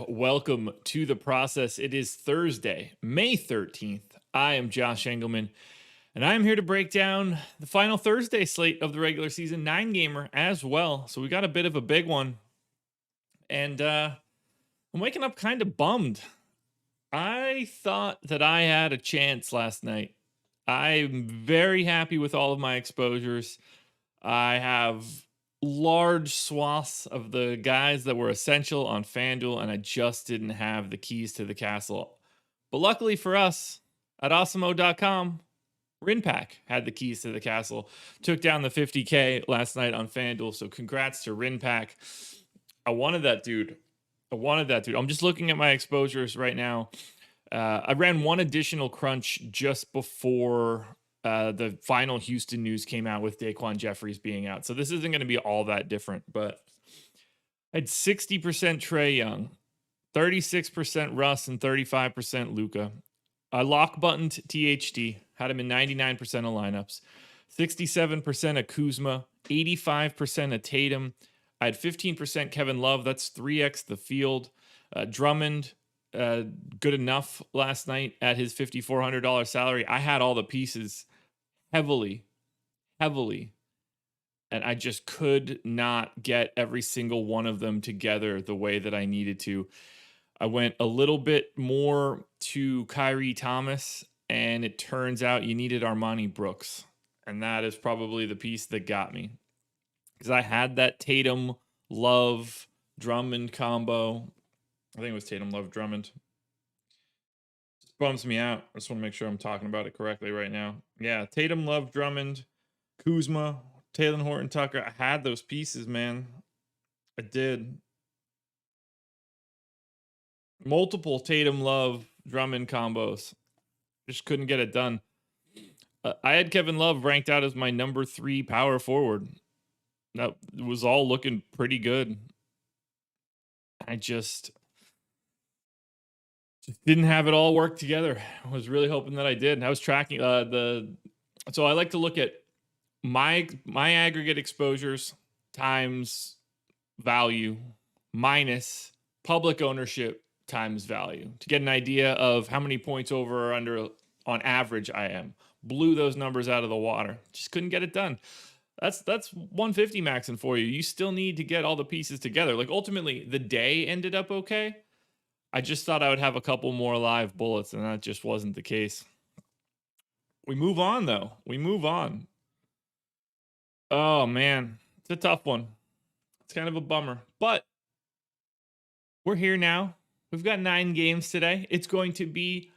Welcome to the process. It is Thursday, May 13th. I am Josh Engleman, and I am here to break down the final Thursday slate of the regular season, 9-gamer as well. So we got a bit of a big one, and I'm waking up kind of bummed. I thought that I had a chance last night. I'm very happy with all of my exposures. I have large swaths of the guys that were essential on FanDuel, and I just didn't have the keys to the castle. But luckily for us, at Awesemo.com, Rinpack had the keys to the castle. Took down the 50K last night on FanDuel, so congrats to Rinpack. I wanted that dude. I'm just looking at my exposures right now. I ran one additional crunch just before the final Houston news came out with Daquan Jeffries being out. So this isn't going to be all that different, but I had 60% Trae Young, 36% Russ, and 35% Luka. I lock buttoned THD, had him in 99% of lineups, 67% of Kuzma, 85% of Tatum. I had 15% Kevin Love. That's 3x the field. Drummond, good enough last night at his $5,400 salary. I had all the pieces heavily, and I just could not get every single one of them together the way that I needed to. I went a little bit more to Kyrie Thomas, and it turns out you needed Armani Brooks, and that is probably the piece that got me, because I had that Tatum, Love, Drummond combo. I think it was Tatum, Love, Drummond. Just bums me out. I just want to make sure I'm talking about it correctly right now. Yeah, Tatum, Love, Drummond, Kuzma, Taylor Horton Tucker. I had those pieces, man. I did. Multiple Tatum, Love, Drummond combos. Just couldn't get it done. I had Kevin Love ranked out as my number 3 power forward. That was all looking pretty good. I just didn't have it all work together. I was really hoping that I did. I was tracking so I like to look at my aggregate exposures times value minus public ownership times value to get an idea of how many points over or under on average I am. Blew those numbers out of the water. Just couldn't get it done. That's 150 maxing for you. You still need to get all the pieces together. Like, ultimately, the day ended up okay. I just thought I would have a couple more live bullets, and that just wasn't the case. We move on, though. Oh, man. It's a tough one. It's kind of a bummer. But we're here now. We've got 9 games today. It's going to be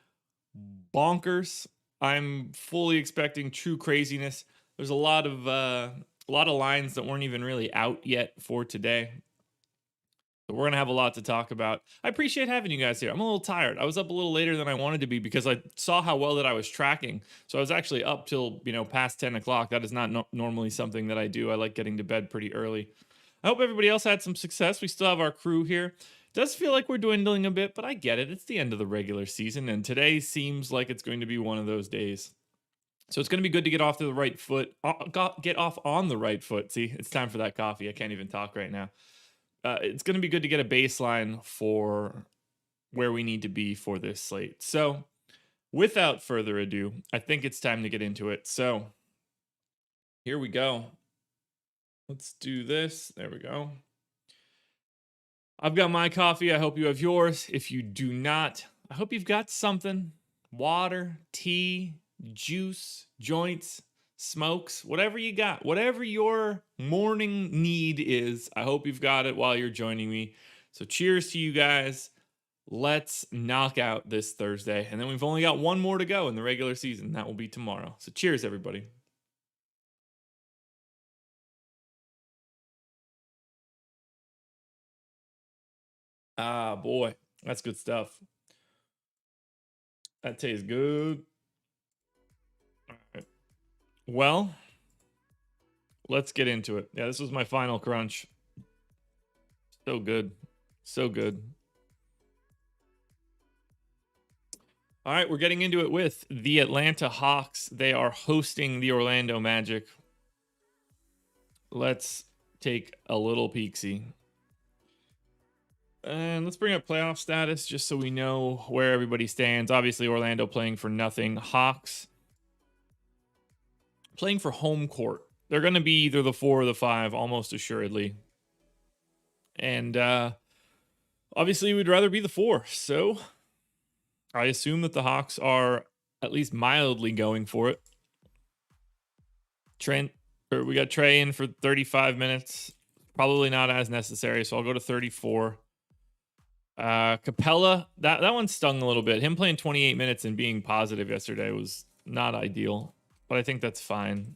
bonkers. I'm fully expecting true craziness. There's a lot of A lot of lines that weren't even really out yet for today. So we're going to have a lot to talk about. I appreciate having you guys here. I'm a little tired. I was up a little later than I wanted to be because I saw how well that I was tracking. So I was actually up till, past 10 o'clock. That is not normally something that I do. I like getting to bed pretty early. I hope everybody else had some success. We still have our crew here. It does feel like we're dwindling a bit, but I get it. It's the end of the regular season, and today seems like it's going to be one of those days. So it's going to be good to get off to the right foot. Get off on the right foot. See, it's time for that coffee. I can't even talk right now. It's going to be good to get a baseline for where we need to be for this slate. So without further ado, I think it's time to get into it. So here we go. Let's do this. There we go. I've got my coffee. I hope you have yours. If you do not, I hope you've got something. Water, tea, juice, joints, smokes, whatever you got, whatever your morning need is. I hope you've got it while you're joining me. So cheers to you guys. Let's knock out this Thursday. And then we've only got one more to go in the regular season. That will be tomorrow. So cheers, everybody. Ah, boy, that's good stuff. That tastes good. All right. Well, let's get into it. Yeah, this was my final crunch. So good. So good. All right, we're getting into it with the Atlanta Hawks. They are hosting the Orlando Magic. Let's take a little peek-see. And let's bring up playoff status just so we know where everybody stands. Obviously, Orlando playing for nothing. Hawks playing for home court. They're going to be either the 4 or the 5, almost assuredly. And obviously, we'd rather be the 4. So I assume that the Hawks are at least mildly going for it. We got Trey in for 35 minutes. Probably not as necessary, so I'll go to 34. Capella, that one stung a little bit. Him playing 28 minutes and being positive yesterday was not ideal, but I think that's fine.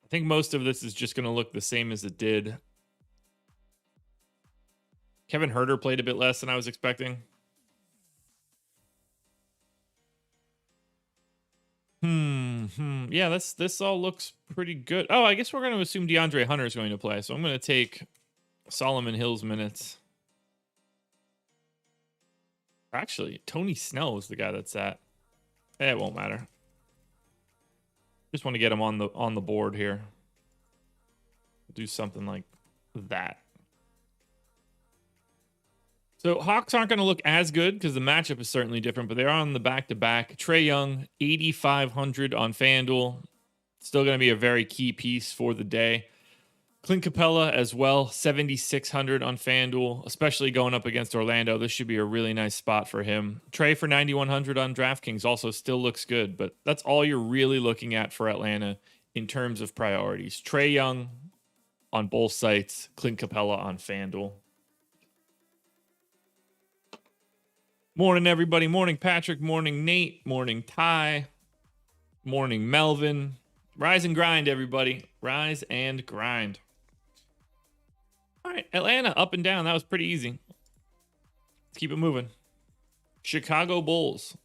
I think most of this is just going to look the same as it did. Kevin Huerter played a bit less than I was expecting. Yeah, this all looks pretty good. Oh, I guess we're going to assume DeAndre Hunter is going to play, so I'm going to take Solomon Hill's minutes. Actually, Tony Snell is the guy that's at. It won't matter. Just want to get him on the board here. Do something like that. So Hawks aren't going to look as good because the matchup is certainly different, but they're on the back-to-back. Trae Young, 8,500 on FanDuel. Still going to be a very key piece for the day. Clint Capella as well, 7,600 on FanDuel, especially going up against Orlando. This should be a really nice spot for him. Trey for 9,100 on DraftKings also still looks good, but that's all you're really looking at for Atlanta in terms of priorities. Trae Young on both sites, Clint Capella on FanDuel. Morning, everybody. Morning, Patrick. Morning, Nate. Morning, Ty. Morning, Melvin. Rise and grind, everybody. Rise and grind. All right, Atlanta up and down. That was pretty easy. Let's keep it moving. Chicago Bulls.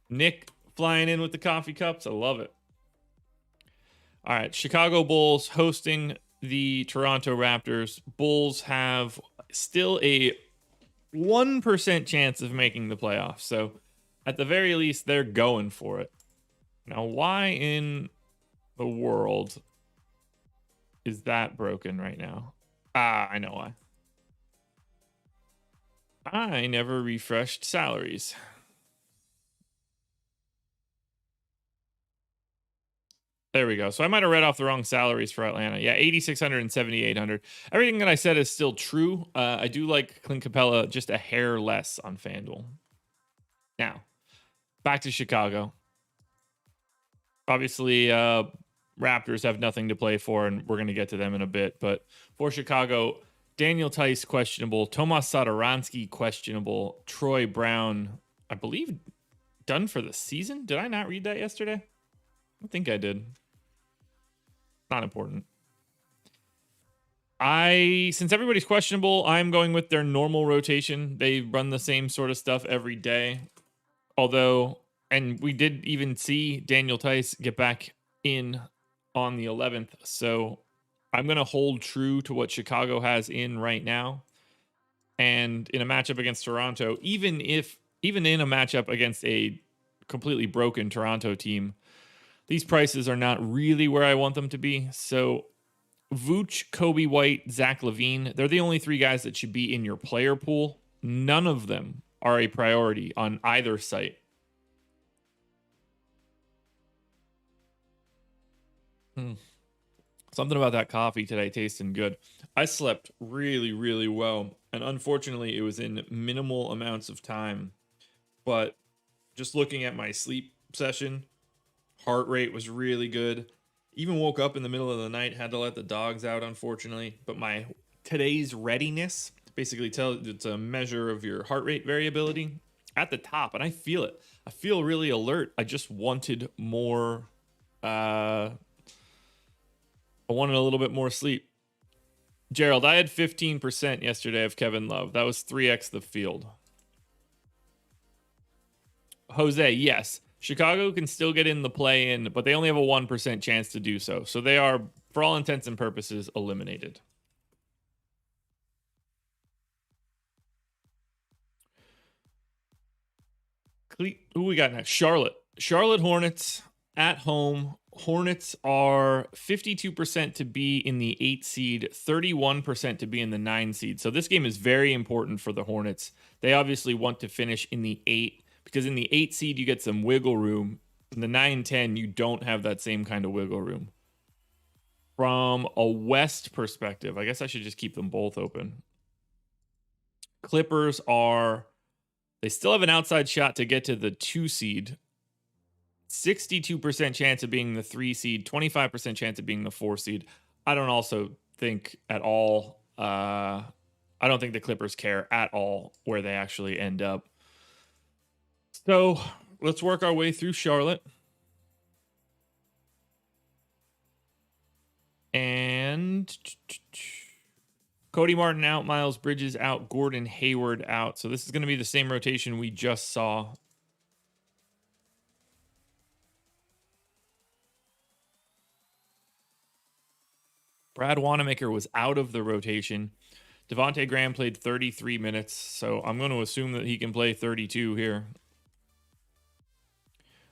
Nick flying in with the coffee cups. I love it. All right, Chicago Bulls hosting the Toronto Raptors. Bulls have still a 1% chance of making the playoffs. So at the very least, they're going for it. Now, why in the world is that broken right now? I know why. I never refreshed salaries. There we go. So I might have read off the wrong salaries for Atlanta. Yeah, 8,600 and 7,800. Everything that I said is still true. I do like Clint Capella just a hair less on FanDuel. Now, back to Chicago. Obviously, Raptors have nothing to play for, and we're going to get to them in a bit. But for Chicago, Daniel Tice questionable, Tomas Satoransky questionable, Troy Brown, I believe done for the season. Did I not read that yesterday? I think I did. Not important. Since everybody's questionable, I'm going with their normal rotation. They run the same sort of stuff every day. Although, and we did even see Daniel Tice get back in on the 11th. So I'm going to hold true to what Chicago has in right now. And in a matchup against Toronto, even in a matchup against a completely broken Toronto team, these prices are not really where I want them to be. So Vooch, Kobe White, Zach LaVine, they're the only three guys that should be in your player pool. None of them are a priority on either site. Something about that coffee today tasting good. I slept really, really well. And unfortunately, it was in minimal amounts of time. But just looking at my sleep session, heart rate was really good. Even woke up in the middle of the night, had to let the dogs out, unfortunately. But my today's readiness basically tells it's a measure of your heart rate variability at the top, and I feel it. I feel really alert. I just wanted more. I wanted a little bit more sleep. Gerald, I had 15% yesterday of Kevin Love. That was 3x the field. Jose, yes. Chicago can still get in the play-in, but they only have a 1% chance to do so. So they are, for all intents and purposes, eliminated. Who we got next? Charlotte. Charlotte Hornets at home. Hornets are 52% to be in the 8 seed, 31% to be in the 9 seed. So this game is very important for the Hornets. They obviously want to finish in the 8 because in the 8 seed you get some wiggle room. In the 9-10 you don't have that same kind of wiggle room. From a West perspective, I guess I should just keep them both open. Clippers they still have an outside shot to get to the 2 seed. 62% chance of being the 3 seed, 25% chance of being the 4 seed. I don't also think at all. I don't think the Clippers care at all where they actually end up. So let's work our way through Charlotte. And Cody Martin out, Miles Bridges out, Gordon Hayward out. So this is going to be the same rotation we just saw. Brad Wanamaker was out of the rotation. Devontae Graham played 33 minutes, so I'm going to assume that he can play 32 here.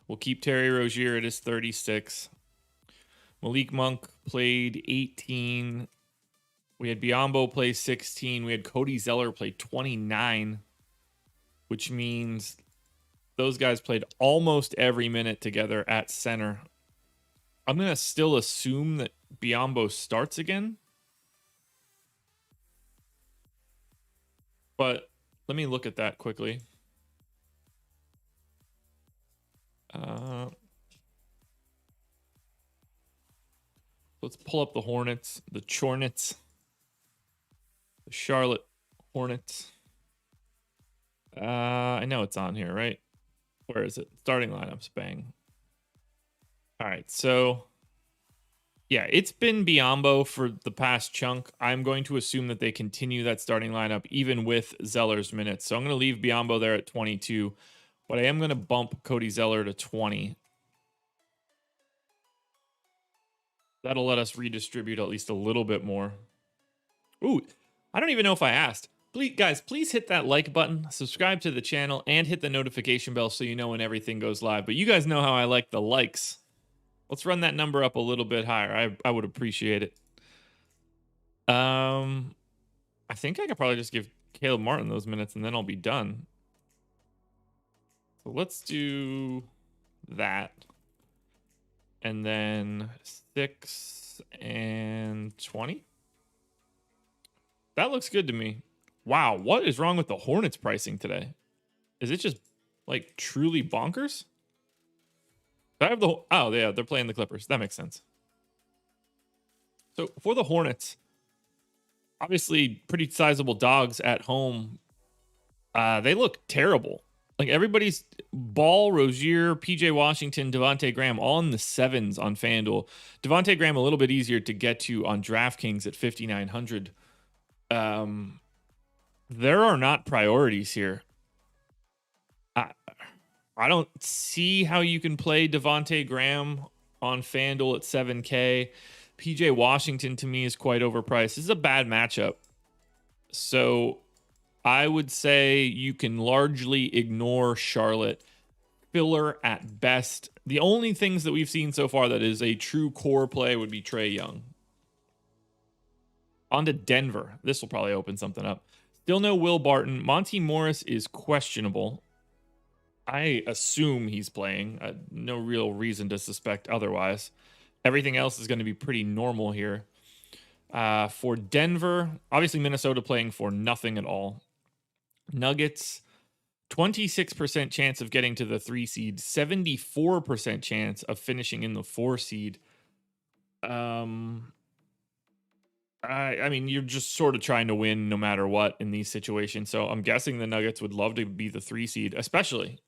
We'll keep Terry Rozier at his 36. Malik Monk played 18. We had Biyombo play 16. We had Cody Zeller play 29, which means those guys played almost every minute together at center. I'm going to still assume that Biyombo starts again. But let me look at that quickly. Let's pull up the Hornets, the Chornets, the Charlotte Hornets. I know it's on here, right? Where is it? Starting lineups, bang. All right, so yeah, it's been Biyombo for the past chunk. I'm going to assume that they continue that starting lineup even with Zeller's minutes. So I'm going to leave Biyombo there at 22, but I am going to bump Cody Zeller to 20. That'll let us redistribute at least a little bit more. Ooh, I don't even know if I asked. Please, guys, please hit that like button, subscribe to the channel, and hit the notification bell so you know when everything goes live. But you guys know how I like the likes. Let's run that number up a little bit higher. I would appreciate it. I think I could probably just give Caleb Martin those minutes and then I'll be done. So let's do that. And then 6 and 20. That looks good to me. Wow, what is wrong with the Hornets pricing today? Is it just like truly bonkers? I have the oh yeah, they're playing the Clippers. That makes sense. So for the Hornets, obviously pretty sizable dogs at home. They look terrible. Like everybody's Ball, Rozier, PJ Washington, Devontae Graham, all in the 7s on FanDuel. Devontae Graham a little bit easier to get to on DraftKings at 5,900. There are not priorities here. I don't see how you can play Devontae Graham on FanDuel at 7K. PJ Washington to me is quite overpriced. This is a bad matchup. So I would say you can largely ignore Charlotte. Filler at best. The only things that we've seen so far that is a true core play would be Trae Young. On to Denver. This will probably open something up. Still no Will Barton. Monty Morris is questionable. I assume he's playing. No real reason to suspect otherwise. Everything else is going to be pretty normal here. For Denver, obviously Minnesota playing for nothing at all. Nuggets, 26% chance of getting to the 3 seed, 74% chance of finishing in the 4 seed. I mean, you're just sort of trying to win no matter what in these situations. So I'm guessing the Nuggets would love to be the 3 seed, especially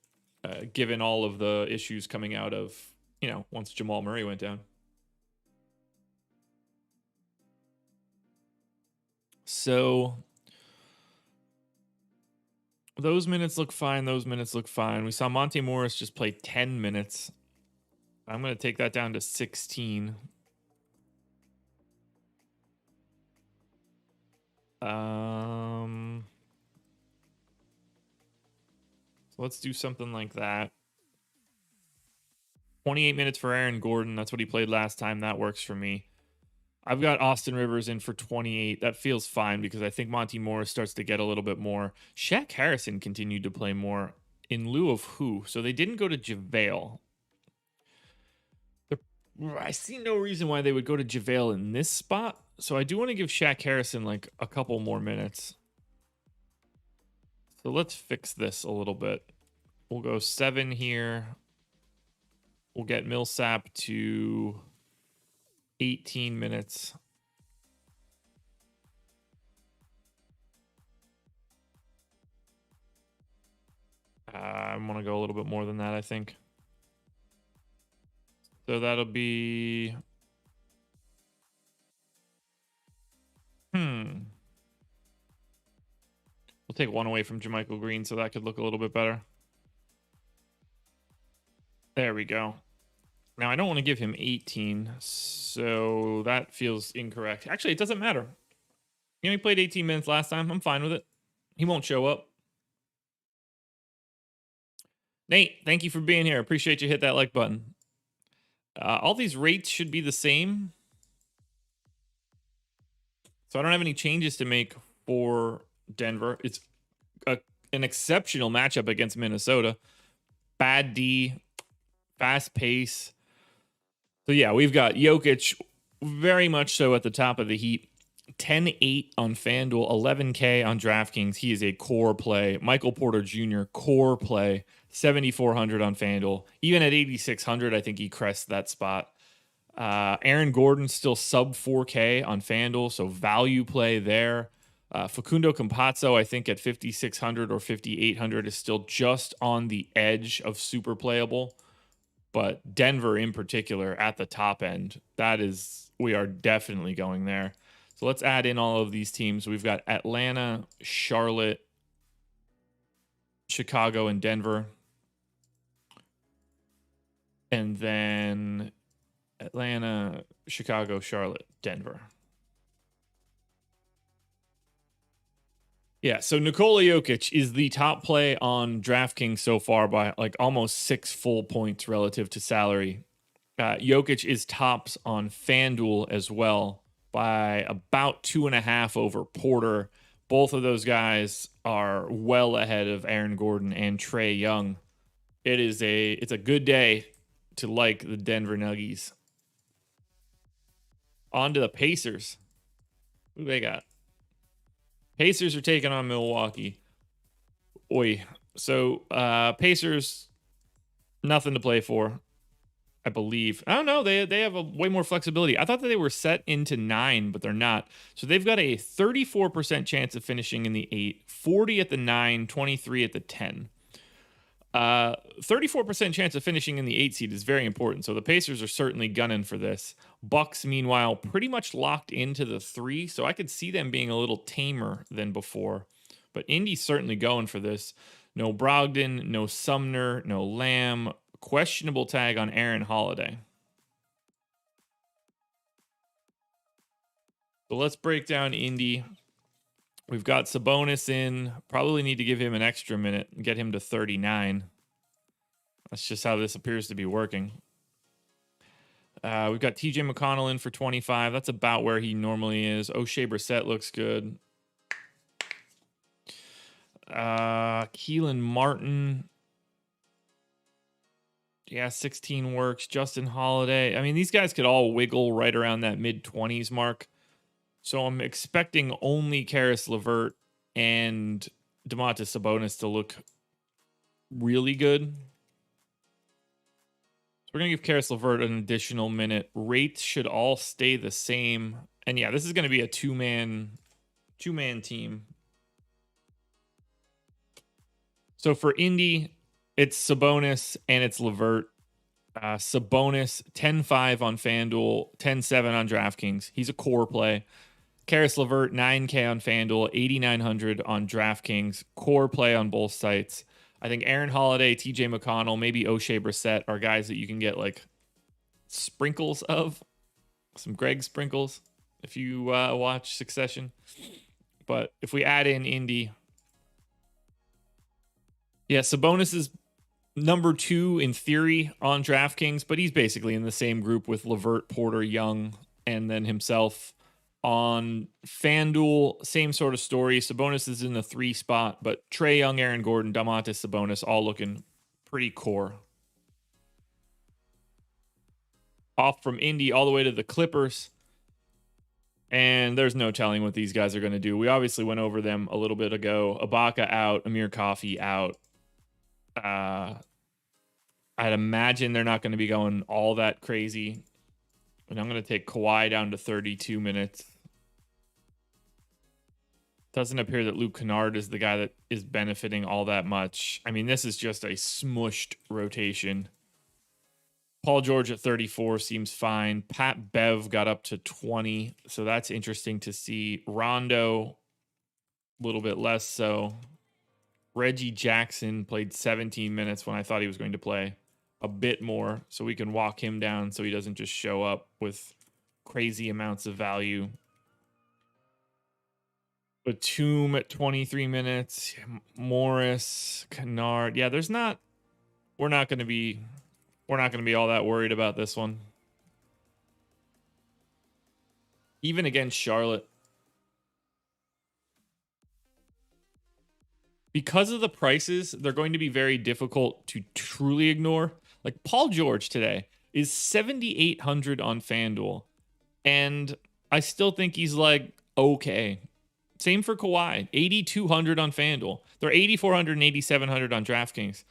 given all of the issues coming out of, once Jamal Murray went down. So those minutes look fine. Those minutes look fine. We saw Monte Morris just play 10 minutes. I'm going to take that down to 16. So let's do something like that. 28 minutes for Aaron Gordon. That's what he played last time. That works for me. I've got Austin Rivers in for 28. That feels fine because I think Monty Morris starts to get a little bit more. Shaq Harrison continued to play more in lieu of who? So they didn't go to JaVale. I see no reason why they would go to JaVale in this spot. So I do want to give Shaq Harrison like a couple more minutes. So let's fix this a little bit. We'll go 7 here. We'll get Millsap to 18 minutes. I want to go a little bit more than that, I think. So that'll be... We'll take 1 away from JaMychal Green, so that could look a little bit better. There we go. Now, I don't want to give him 18, so that feels incorrect. Actually, it doesn't matter. He played 18 minutes last time. I'm fine with it. He won't show up. Nate, thank you for being here. Appreciate you. Hit that like button. All these rates should be the same. So I don't have any changes to make for Denver. It's an exceptional matchup against Minnesota. Bad D, fast pace. So yeah, we've got Jokic very much so at the top of the heap. 10-8 on FanDuel, 11K on DraftKings. He is a core play. Michael Porter Jr., core play. 7,400 on FanDuel. Even at 8,600, I think he crests that spot. Aaron Gordon still sub 4K on FanDuel, so value play there. Facundo Campazzo, I think at 5,600 or 5,800 is still just on the edge of super playable. But Denver in particular at the top end, we are definitely going there. So let's add in all of these teams. We've got Atlanta, Charlotte, Chicago, and Denver. And then Atlanta, Chicago, Charlotte, Denver. Yeah, so Nikola Jokic is the top play on DraftKings so far by like almost 6 full points relative to salary. Jokic is tops on FanDuel as well by about 2.5 over Porter. Both of those guys are well ahead of Aaron Gordon and Trae Young. It's a good day to like the Denver Nuggets. On to the Pacers. Who they got? Pacers are taking on Milwaukee. Oi. So Pacers, nothing to play for, I believe. I don't know. They have a way more flexibility. I thought that they were set into 9, but they're not. So they've got a 34% chance of finishing in the 8, 40 at the 9, 23 at the 10. 34% chance of finishing in the 8 seed is very important. So the Pacers are certainly gunning for this. Bucks, meanwhile, pretty much locked into the 3. So I could see them being a little tamer than before. But Indy's certainly going for this. No Brogdon, no Sumner, no Lamb. Questionable tag on Aaron Holiday. So let's break down Indy. We've got Sabonis in. Probably need to give him an extra minute and get him to 39. That's just how this appears to be working. We've got TJ McConnell in for 25. That's about where he normally is. O'Shea Brissett looks good. Keelan Martin. Yeah, 16 works. Justin Holiday. I mean, these guys could all wiggle right around that mid-20s mark. So I'm expecting only Karis LeVert and Domantas Sabonis to look really good. So we're going to give Karis LeVert an additional minute. Rates should all stay the same. And yeah, this is going to be a two-man team. So for Indy, it's Sabonis and it's LeVert. Sabonis, 10-5 on FanDuel, 10-7 on DraftKings. He's a core play. Karis LeVert, 9K on FanDuel, 8,900 on DraftKings. Core play on both sites. I think Aaron Holiday, TJ McConnell, maybe O'Shea Brissett are guys that you can get like sprinkles of. Some Greg sprinkles if you watch Succession. But if we add in Indy, yeah, Sabonis is number 2 in theory on DraftKings, but he's basically in the same group with LeVert, Porter, Young, and then himself. On FanDuel, same sort of story. Sabonis is in the 3 spot, but Trae Young, Aaron Gordon, Domantas Sabonis all looking pretty core. Off from Indy all the way to the Clippers. And there's no telling what these guys are going to do. We obviously went over them a little bit ago. Ibaka out, Amir Coffey out. I'd imagine they're not going to be going all that crazy. And I'm going to take Kawhi down to 32 minutes. Doesn't appear that Luke Kennard is the guy that is benefiting all that much. I mean, this is just a smushed rotation. Paul George at 34 seems fine. Pat Bev got up to 20, so that's interesting to see. Rondo, a little bit less so. Reggie Jackson played 17 minutes when I thought he was going to play a bit more, so we can walk him down so he doesn't just show up with crazy amounts of value. Batum at 23 minutes. Morris, Kennard. Yeah, we're not going to be all that worried about this one. Even against Charlotte. Because of the prices, they're going to be very difficult to truly ignore. Like Paul George today is 7,800 on FanDuel, and I still think he's like okay. Same for Kawhi, 8,200 on FanDuel. They're 8,400 and 8,700 on DraftKings.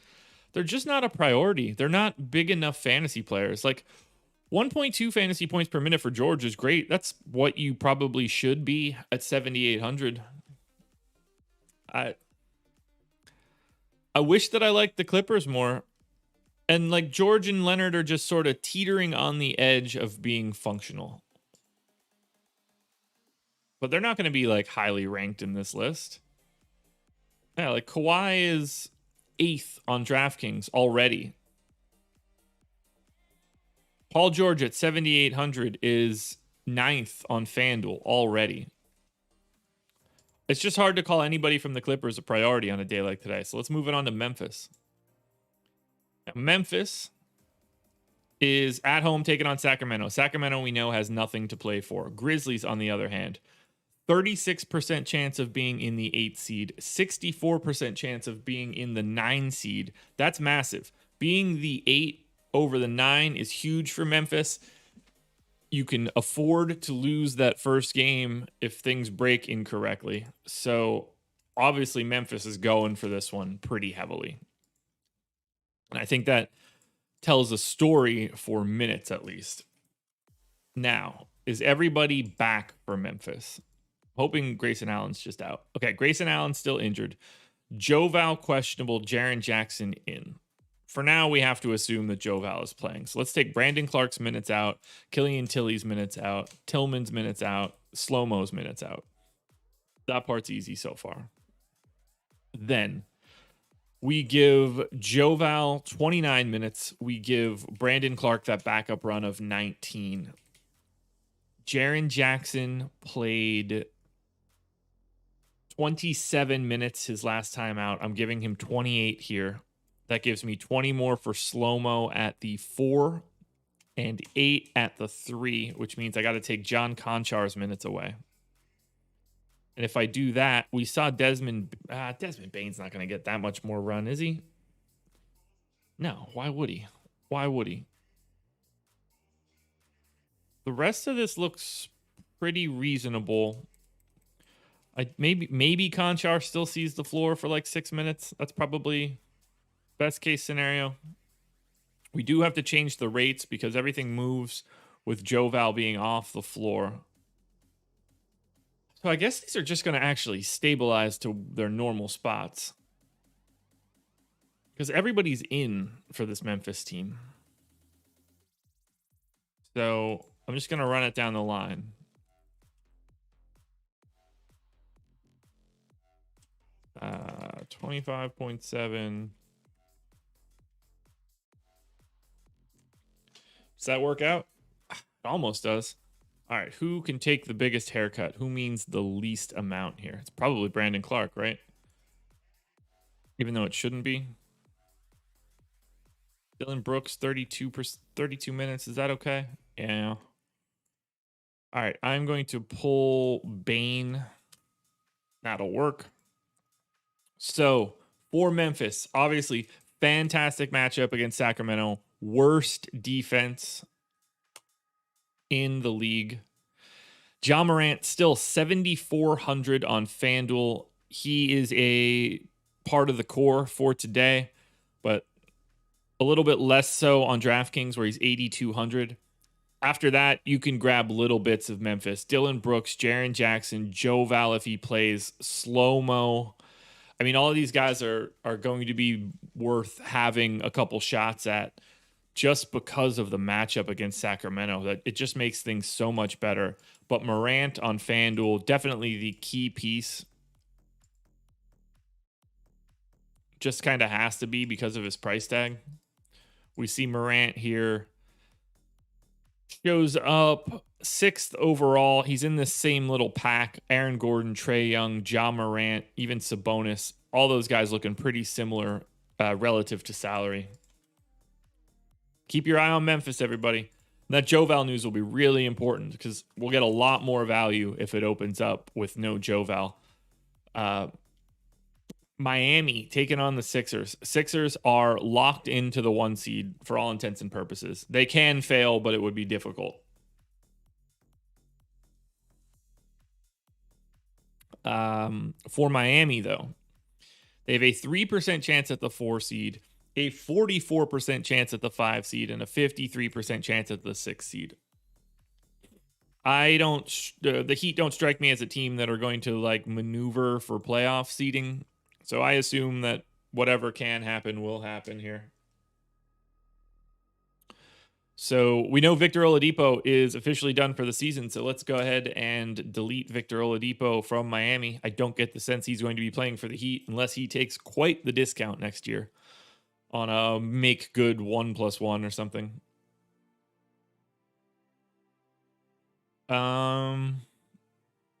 They're just not a priority. They're not big enough fantasy players. Like 1.2 fantasy points per minute for George is great. That's what you probably should be at 7,800. I wish that I liked the Clippers more. And like George and Leonard are just sort of teetering on the edge of being functional. But they're not going to be like highly ranked in this list. Yeah, like Kawhi is 8th on DraftKings already. Paul George at 7,800 is 9th on FanDuel already. It's just hard to call anybody from the Clippers a priority on a day like today. So let's move it on to Memphis. Now, Memphis is at home taking on Sacramento. Sacramento, we know, has nothing to play for. Grizzlies, on the other hand, 36% chance of being in the 8 seed, 64% chance of being in the 9 seed. That's massive. Being the 8 over the 9 is huge for Memphis. You can afford to lose that first game if things break incorrectly. So obviously Memphis is going for this one pretty heavily. And I think that tells a story for minutes at least. Now, is everybody back for Memphis? Hoping Grayson Allen's just out. Okay, Grayson Allen's still injured. Joval questionable, Jaren Jackson in. For now, we have to assume that Joval is playing. So let's take Brandon Clark's minutes out, Killian Tilly's minutes out, Tillman's minutes out, Slow-Mo's minutes out. That part's easy so far. Then we give Joval 29 minutes. We give Brandon Clark that backup run of 19. Jaren Jackson played 27 minutes his last time out. I'm giving him 28 here. That gives me 20 more for Slow-Mo at the 4 and 8 at the 3, which means I got to take John Konchar's minutes away. And if I do that, we saw Desmond Bane's not going to get that much more run, is he? No, why would he? Why would he? The rest of this looks pretty reasonable. Maybe Konchar still sees the floor for like 6 minutes. That's probably best case scenario. We do have to change the rates because everything moves with Joval being off the floor. So I guess these are just going to actually stabilize to their normal spots. Because everybody's in for this Memphis team. So I'm just going to run it down the line. Uh, 25.7. Does that work out? It almost does. All right, who can take the biggest haircut? Who means the least amount here? It's probably Brandon Clark, right? Even though it shouldn't be. Dylan Brooks, 32 minutes. Is that okay? Yeah. All right, I'm going to pull Bane. That'll work. So, for Memphis, obviously, fantastic matchup against Sacramento. Worst defense in the league. Ja Morant still 7,400 on FanDuel. He is a part of the core for today, but a little bit less so on DraftKings where he's 8,200. After that, you can grab little bits of Memphis. Dylan Brooks, Jaren Jackson, Joval if he plays, Slow-Mo. I mean, all of these guys are going to be worth having a couple shots at just because of the matchup against Sacramento. That it just makes things so much better. But Morant on FanDuel, definitely the key piece. Just kind of has to be because of his price tag. We see Morant here. Shows up 6th overall. He's in the same little pack. Aaron Gordon, Trae Young, Ja Morant, even Sabonis. All those guys looking pretty similar relative to salary. Keep your eye on Memphis, everybody. That Joval news will be really important because we'll get a lot more value if it opens up with no Joval. Miami taking on the Sixers. Sixers are locked into the 1 seed for all intents and purposes. They can fail, but it would be difficult. For Miami, though, they have a 3% chance at the 4 seed, a 44% chance at the 5 seed, and a 53% chance at the 6 seed. The Heat don't strike me as a team that are going to like maneuver for playoff seeding. So I assume that whatever can happen will happen here. So we know Victor Oladipo is officially done for the season. So let's go ahead and delete Victor Oladipo from Miami. I don't get the sense he's going to be playing for the Heat unless he takes quite the discount next year on a make good 1+1 or something. And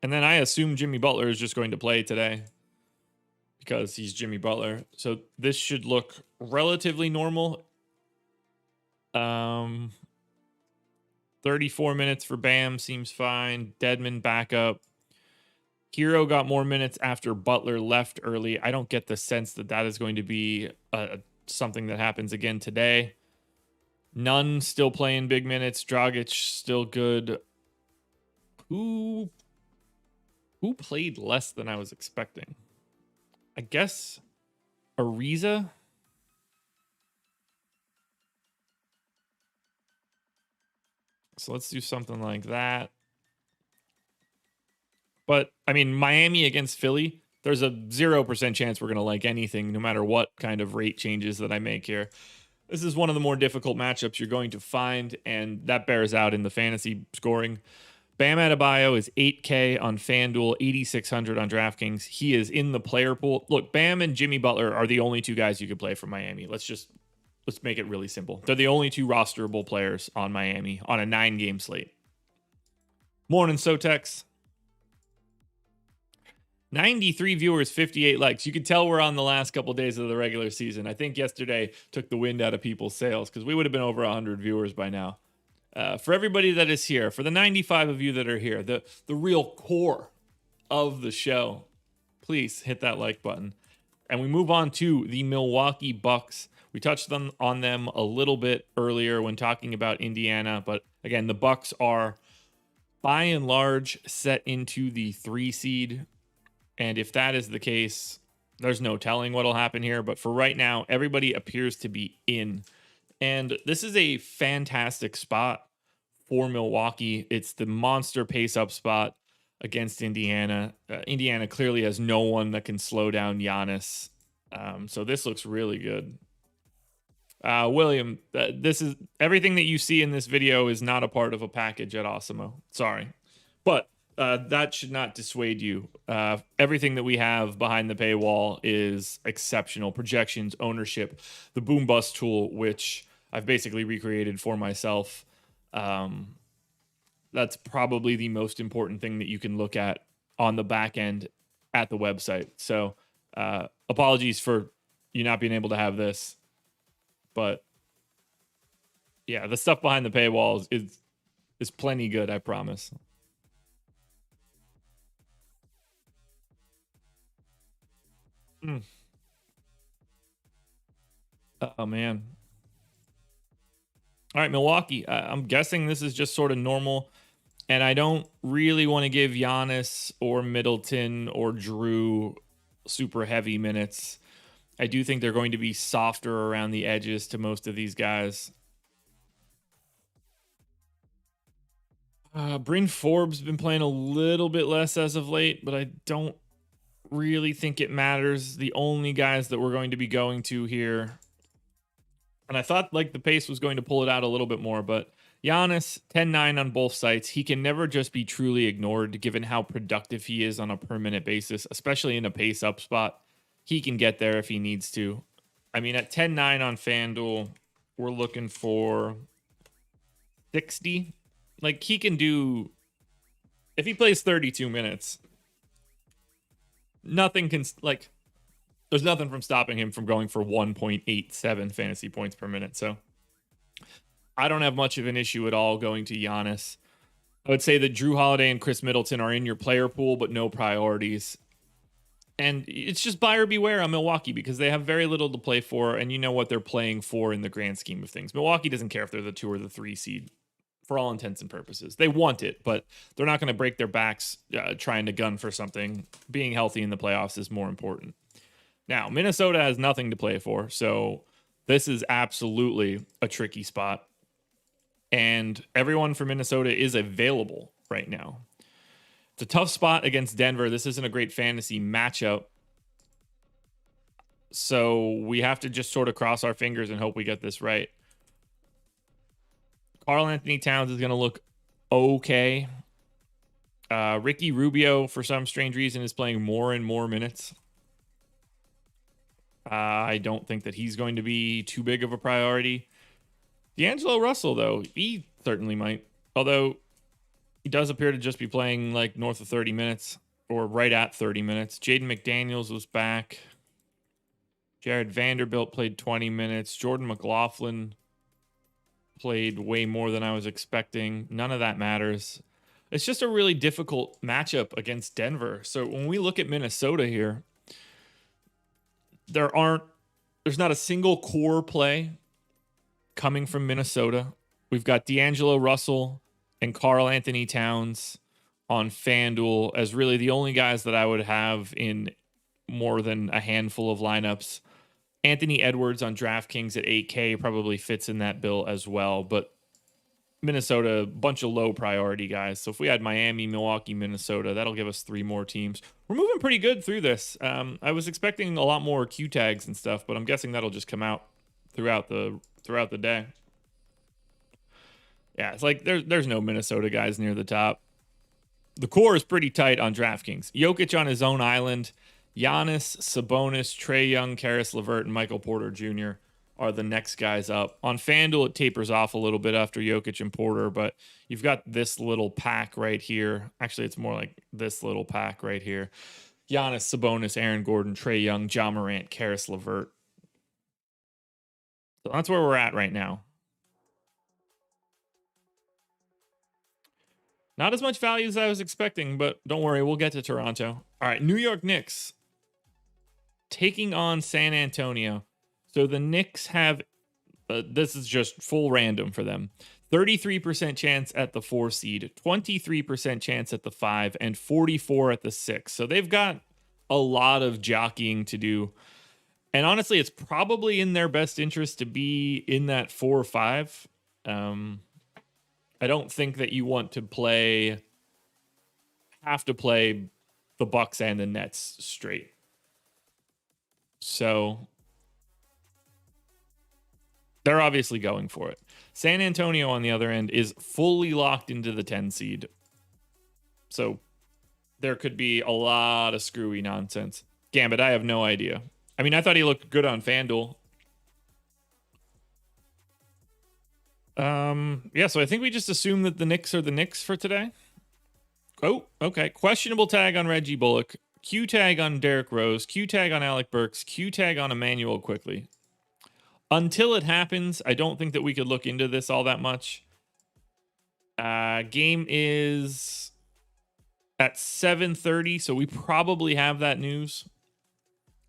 then I assume Jimmy Butler is just going to play today because he's Jimmy Butler. So this should look relatively normal. 34 minutes for Bam seems fine. Dedmon back up. Hero got more minutes after Butler left early. I don't get the sense that that is going to be something that happens again today. Nunn still playing big minutes. Dragic still good. Who played less than I was expecting? I guess Ariza. So let's do something like that. But, I mean, Miami against Philly, there's a 0% chance we're going to like anything, no matter what kind of rate changes that I make here. This is one of the more difficult matchups you're going to find, and that bears out in the fantasy scoring. Bam Adebayo is 8K on FanDuel, 8,600 on DraftKings. He is in the player pool. Look, Bam and Jimmy Butler are the only two guys you could play for Miami. Let's make it really simple. They're the only two rosterable players on Miami on a 9-game slate. Morning, Sotex. 93 viewers, 58 likes. You could tell we're on the last couple of days of the regular season. I think yesterday took the wind out of people's sails because we would have been over 100 viewers by now. For everybody that is here, for the 95 of you that are here, the real core of the show, please hit that like button. And we move on to the Milwaukee Bucks. We touched on them a little bit earlier when talking about Indiana, but again, the Bucks are by and large set into the 3 seed. And if that is the case, there's no telling what'll happen here. But for right now, everybody appears to be in. And this is a fantastic spot for Milwaukee. It's the monster pace up spot against Indiana. Indiana clearly has no one that can slow down Giannis. So this looks really good. William, this is everything that you see in this video is not a part of a package at Awesemo. Sorry. But that should not dissuade you. Everything that we have behind the paywall is exceptional. Projections, ownership, the boom bust tool, which I've basically recreated for myself. That's probably the most important thing that you can look at on the back end at the website. So apologies for you not being able to have this. But yeah, the stuff behind the paywall is plenty good, I promise. Oh, man. All right, Milwaukee. I'm guessing this is just sort of normal. And I don't really want to give Giannis or Middleton or Drew super heavy minutes. I do think they're going to be softer around the edges to most of these guys. Bryn Forbes been playing a little bit less as of late, but I don't really think it matters. The only guys that we're going to be going to here, and I thought like the pace was going to pull it out a little bit more, but Giannis 10-9 on both sites. He can never just be truly ignored given how productive he is on a per minute basis, especially in a pace up spot. He can get there if he needs to. I mean, at 10-9 on FanDuel, we're looking for 60. Like, he can do, if he plays 32 minutes, nothing can, like, there's nothing from stopping him from going for 1.87 fantasy points per minute. So I don't have much of an issue at all going to Giannis. I would say that Drew Holiday and Chris Middleton are in your player pool, but no priorities. And it's just buyer beware on Milwaukee because they have very little to play for, and you know what they're playing for in the grand scheme of things. Milwaukee doesn't care if they're the 2 or the 3 seed for all intents and purposes. They want it, but they're not going to break their backs trying to gun for something. Being healthy in the playoffs is more important. Now, Minnesota has nothing to play for, so this is absolutely a tricky spot. And everyone from Minnesota is available right now. It's a tough spot against Denver. This isn't a great fantasy matchup. So we have to just sort of cross our fingers and hope we get this right. Karl Anthony Towns is going to look okay. Ricky Rubio, for some strange reason, is playing more and more minutes. I don't think that he's going to be too big of a priority. D'Angelo Russell, though, he certainly might. Although he does appear to just be playing like north of 30 minutes or right at 30 minutes. Jaden McDaniels was back. Jared Vanderbilt played 20 minutes. Jordan McLaughlin played way more than I was expecting. None of that matters. It's just a really difficult matchup against Denver. So when we look at Minnesota here, there's not a single core play coming from Minnesota. We've got D'Angelo Russell and Karl Anthony Towns on FanDuel as really the only guys that I would have in more than a handful of lineups. Anthony Edwards on DraftKings at 8K probably fits in that bill as well. But Minnesota, a bunch of low priority guys. So if we had Miami, Milwaukee, Minnesota, that'll give us 3 more teams. We're moving pretty good through this. I was expecting a lot more Q tags and stuff, but I'm guessing that'll just come out throughout the day. Yeah, it's like there's no Minnesota guys near the top. The core is pretty tight on DraftKings. Jokic on his own island. Giannis, Sabonis, Trae Young, Karis LeVert, and Michael Porter Jr. are the next guys up. On FanDuel, it tapers off a little bit after Jokic and Porter, but you've got this little pack right here. Actually, it's more like this little pack right here. Giannis, Sabonis, Aaron Gordon, Trae Young, Ja Morant, Karis LeVert. So that's where we're at right now. Not as much value as I was expecting, but don't worry, we'll get to Toronto. All right, New York Knicks taking on San Antonio. So the Knicks have, this is just full random for them, 33% chance at the 4 seed, 23% chance at the 5, and 44 at the 6. So they've got a lot of jockeying to do. And honestly, it's probably in their best interest to be in that 4 or 5. I don't think that you want to have to play the Bucks and the Nets straight. So they're obviously going for it. San Antonio, on the other end, is fully locked into the 10 seed. So there could be a lot of screwy nonsense. Gambit, I have no idea. I mean, I thought he looked good on FanDuel. Yeah, so I think we just assume that the Knicks are the Knicks for today. Oh, okay. Questionable tag on Reggie Bullock. Q tag on Derrick Rose. Q tag on Alec Burks. Q tag on Emmanuel Quickly. Until it happens, I don't think that we could look into this all that much. Game is at 7:30, so we probably have that news.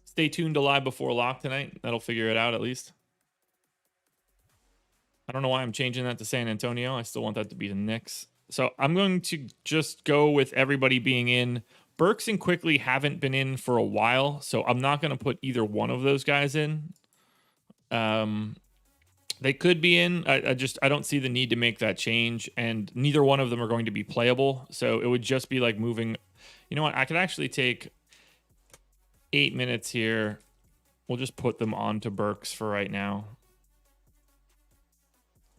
Stay tuned to Live Before Lock tonight. That'll figure it out at least. I don't know why I'm changing that to San Antonio. I still want that to be the Knicks. So I'm going to just go with everybody being in. Burks and Quickly haven't been in for a while, so I'm not going to put either one of those guys in. They could be in. I don't see the need to make that change, and neither one of them are going to be playable. So it would just be like moving. You know what? I could actually take 8 minutes here. We'll just put them on to Burks for right now.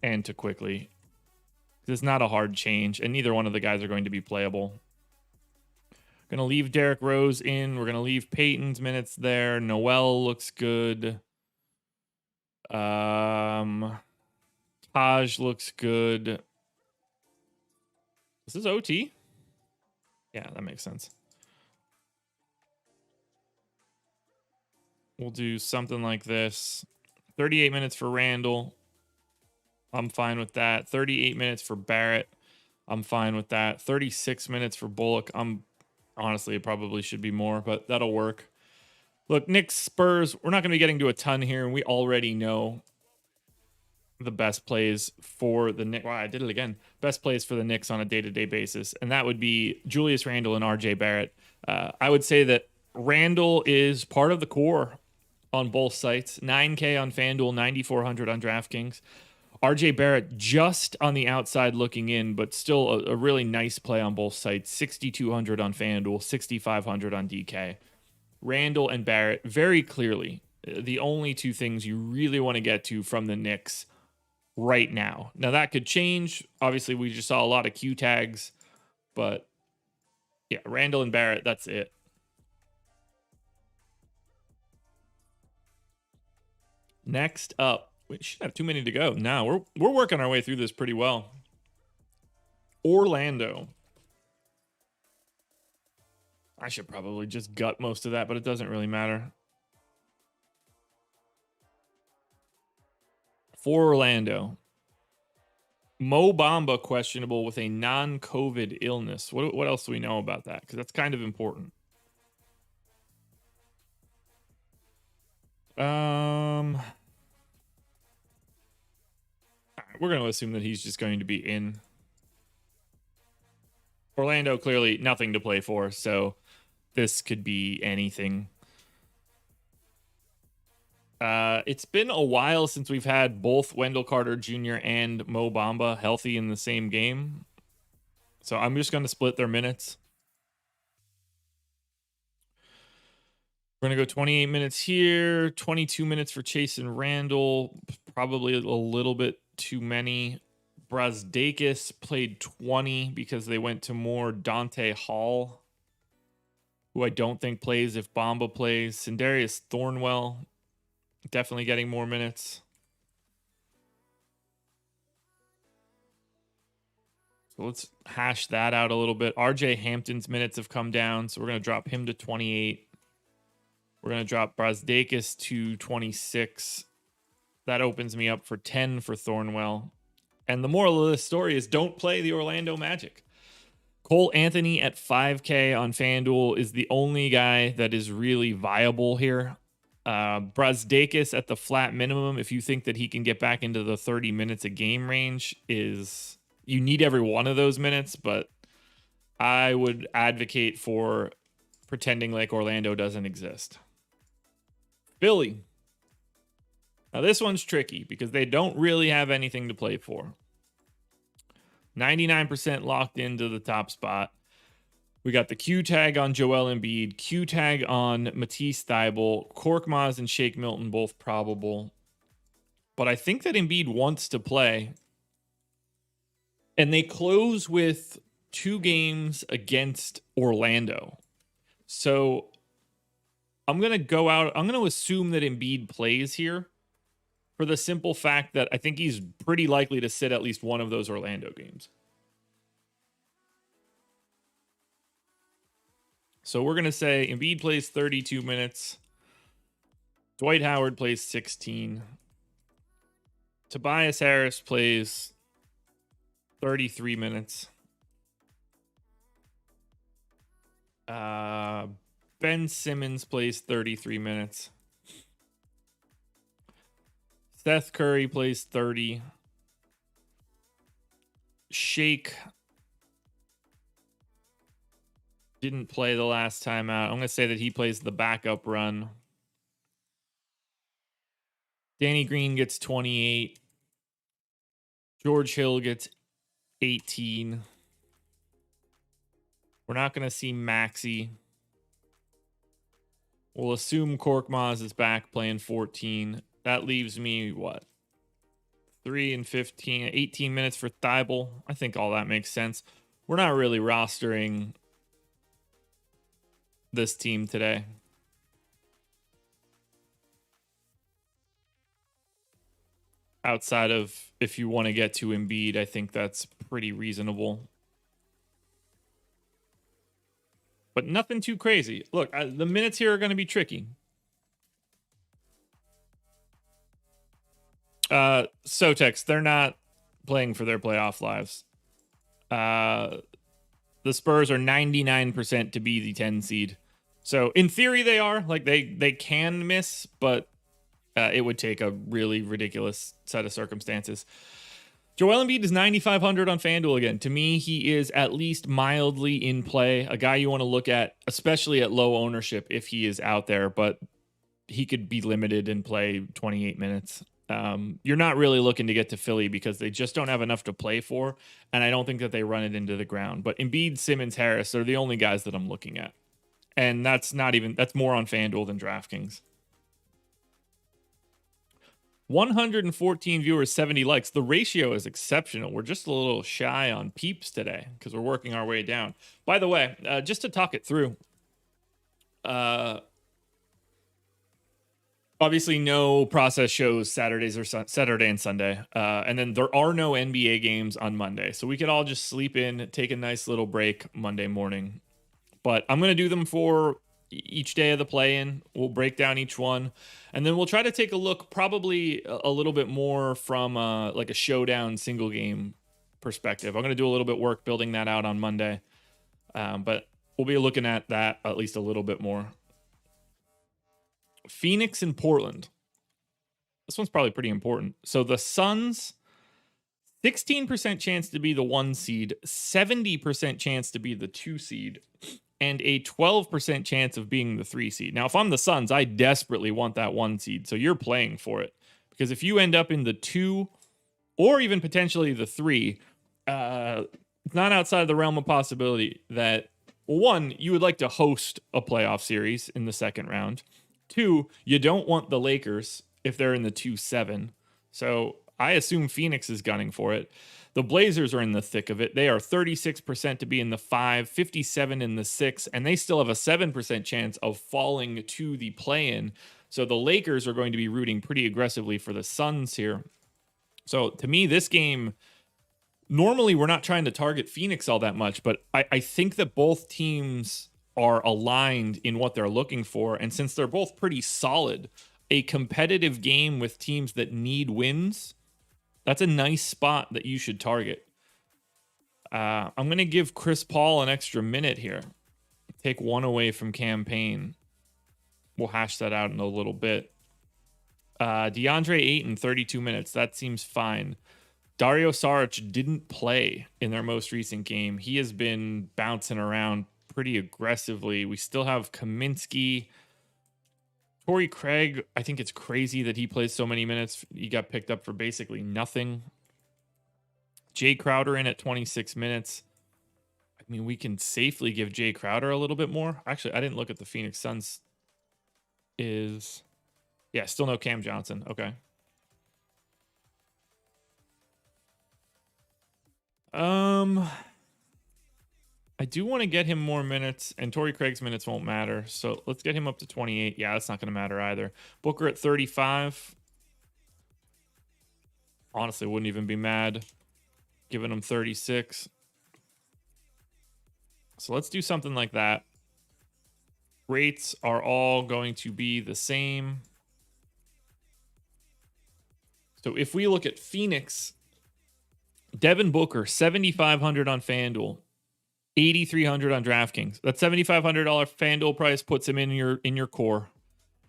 And to Quickly. It's not a hard change, and neither one of the guys are going to be playable. Going to leave Derrick Rose in. We're going to leave Peyton's minutes there. Noel looks good. Taj looks good. This is OT? Yeah, that makes sense. We'll do something like this. 38 minutes for Randall. I'm fine with that. 38 minutes for Barrett. I'm fine with that. 36 minutes for Bullock. Honestly, it probably should be more, but that'll work. Look, Knicks, Spurs, we're not going to be getting to a ton here, and we already know the best plays for the Knicks. Wow, I did it again. Best plays for the Knicks on a day-to-day basis, and that would be Julius Randle and RJ Barrett. I would say that Randle is part of the core on both sites. 9K on FanDuel, 9,400 on DraftKings. RJ Barrett just on the outside looking in, but still a really nice play on both sites. 6,200 on FanDuel, 6,500 on DK. Randall and Barrett, very clearly, the only two things you really want to get to from the Knicks right now. Now, that could change. Obviously, we just saw a lot of Q tags, but yeah, Randall and Barrett, that's it. Next up, we shouldn't have too many to go. No, we're working our way through this pretty well. Orlando. I should probably just gut most of that, but it doesn't really matter. For Orlando, Mo Bamba questionable with a non-COVID illness. What else do we know about that? Because that's kind of important. We're going to assume that he's just going to be in. Orlando, clearly nothing to play for, so this could be anything. It's been a while since we've had both Wendell Carter Jr. and Mo Bamba healthy in the same game. So I'm just going to split their minutes. We're going to go 28 minutes here, 22 minutes for Chase and Randall. Probably a little bit too many. Brazdakis played 20 because they went to more Dante Hall, who I don't think plays if Bamba plays. Sindarius Thornwell, definitely getting more minutes. So let's hash that out a little bit. RJ Hampton's minutes have come down, so we're going to drop him to 28. We're going to drop Brazdakis to 26. That opens me up for 10 for Thornwell. And the moral of this story is don't play the Orlando Magic. Cole Anthony at 5K on FanDuel is the only guy that is really viable here. Brazdakis at the flat minimum, if you think that he can get back into the 30 minutes a game range, is you need every one of those minutes, but I would advocate for pretending like Orlando doesn't exist. Philly. Now this one's tricky because they don't really have anything to play for. 99% locked into the top spot. We got the Q tag on Joel Embiid, Q tag on Matisse Thybulle, Korkmaz and Shake Milton both probable. But I think that Embiid wants to play. And they close with 2 games against Orlando. So I'm going to go out. I'm going to assume that Embiid plays here for the simple fact that I think he's pretty likely to sit at least one of those Orlando games. So we're going to say Embiid plays 32 minutes. Dwight Howard plays 16. Tobias Harris plays 33 minutes. Ben Simmons plays 33 minutes. Seth Curry plays 30. Shake didn't play the last time out. I'm going to say that he plays the backup run. Danny Green gets 28. George Hill gets 18. We're not going to see Maxey. We'll assume Korkmaz is back playing 14. That leaves me, what? 3 and 15, 18 minutes for Thybulle. I think all that makes sense. We're not really rostering this team today. Outside of if you want to get to Embiid, I think that's pretty reasonable. But nothing too crazy. Look, the minutes here are going to be tricky. Sotex, they're not playing for their playoff lives. The Spurs are 99% to be the 10 seed. So in theory, they are. Like they can miss, but it would take a really ridiculous set of circumstances. Joel Embiid is 9,500 on FanDuel again. To me, he is at least mildly in play. A guy you want to look at, especially at low ownership if he is out there, but he could be limited and play 28 minutes. You're not really looking to get to Philly because they just don't have enough to play for, and I don't think that they run it into the ground. But Embiid, Simmons, Harris are the only guys that I'm looking at. And that's more on FanDuel than DraftKings. 114 viewers, 70 likes. The ratio is exceptional. We're just a little shy on peeps today because we're working our way down. By the way, just to talk it through, obviously no process shows Saturday and Sunday. And then there are no NBA games on Monday. So we could all just sleep in, take a nice little break Monday morning. But I'm going to do them for each day of the play-in. We'll break down each one. And then we'll try to take a look probably a little bit more from like a showdown single game perspective. I'm going to do a little bit work building that out on Monday. But we'll be looking at that at least a little bit more. Phoenix and Portland. This one's probably pretty important. So the Suns, 16% chance to be the 1 seed, 70% chance to be the 2 seed. and a 12% chance of being the 3 seed. Now, if I'm the Suns, I desperately want that 1 seed. So you're playing for it. Because if you end up in the 2 or even potentially the 3, it's not outside of the realm of possibility that, well, 1, you would like to host a playoff series in the second round. 2, you don't want the Lakers if they're in the 2-7. So I assume Phoenix is gunning for it. The Blazers are in the thick of it. They are 36% to be in the 5, 57 in the 6, and they still have a 7% chance of falling to the play-in. So the Lakers are going to be rooting pretty aggressively for the Suns here. So to me, this game, normally we're not trying to target Phoenix all that much, but I think that both teams are aligned in what they're looking for. And since they're both pretty solid, a competitive game with teams that need wins, that's a nice spot that you should target. I'm going to give Chris Paul an extra minute here. Take 1 away from campaign. We'll hash that out in a little bit. DeAndre Ayton, 32 minutes. That seems fine. Dario Saric didn't play in their most recent game. He has been bouncing around pretty aggressively. We still have Kaminsky. Torrey Craig, I think it's crazy that he plays so many minutes. He got picked up for basically nothing. Jay Crowder in at 26 minutes. I mean, we can safely give Jay Crowder a little bit more. Actually, I didn't look at the Phoenix Suns. Yeah, still no Cam Johnson. Okay. I do want to get him more minutes, and Torrey Craig's minutes won't matter. So let's get him up to 28. Yeah, that's not going to matter either. Booker at 35. Honestly, wouldn't even be mad giving him 36. So let's do something like that. Rates are all going to be the same. So if we look at Phoenix, Devin Booker, 7,500 on FanDuel, 8,300 on DraftKings. That $7,500 FanDuel price puts him in your core.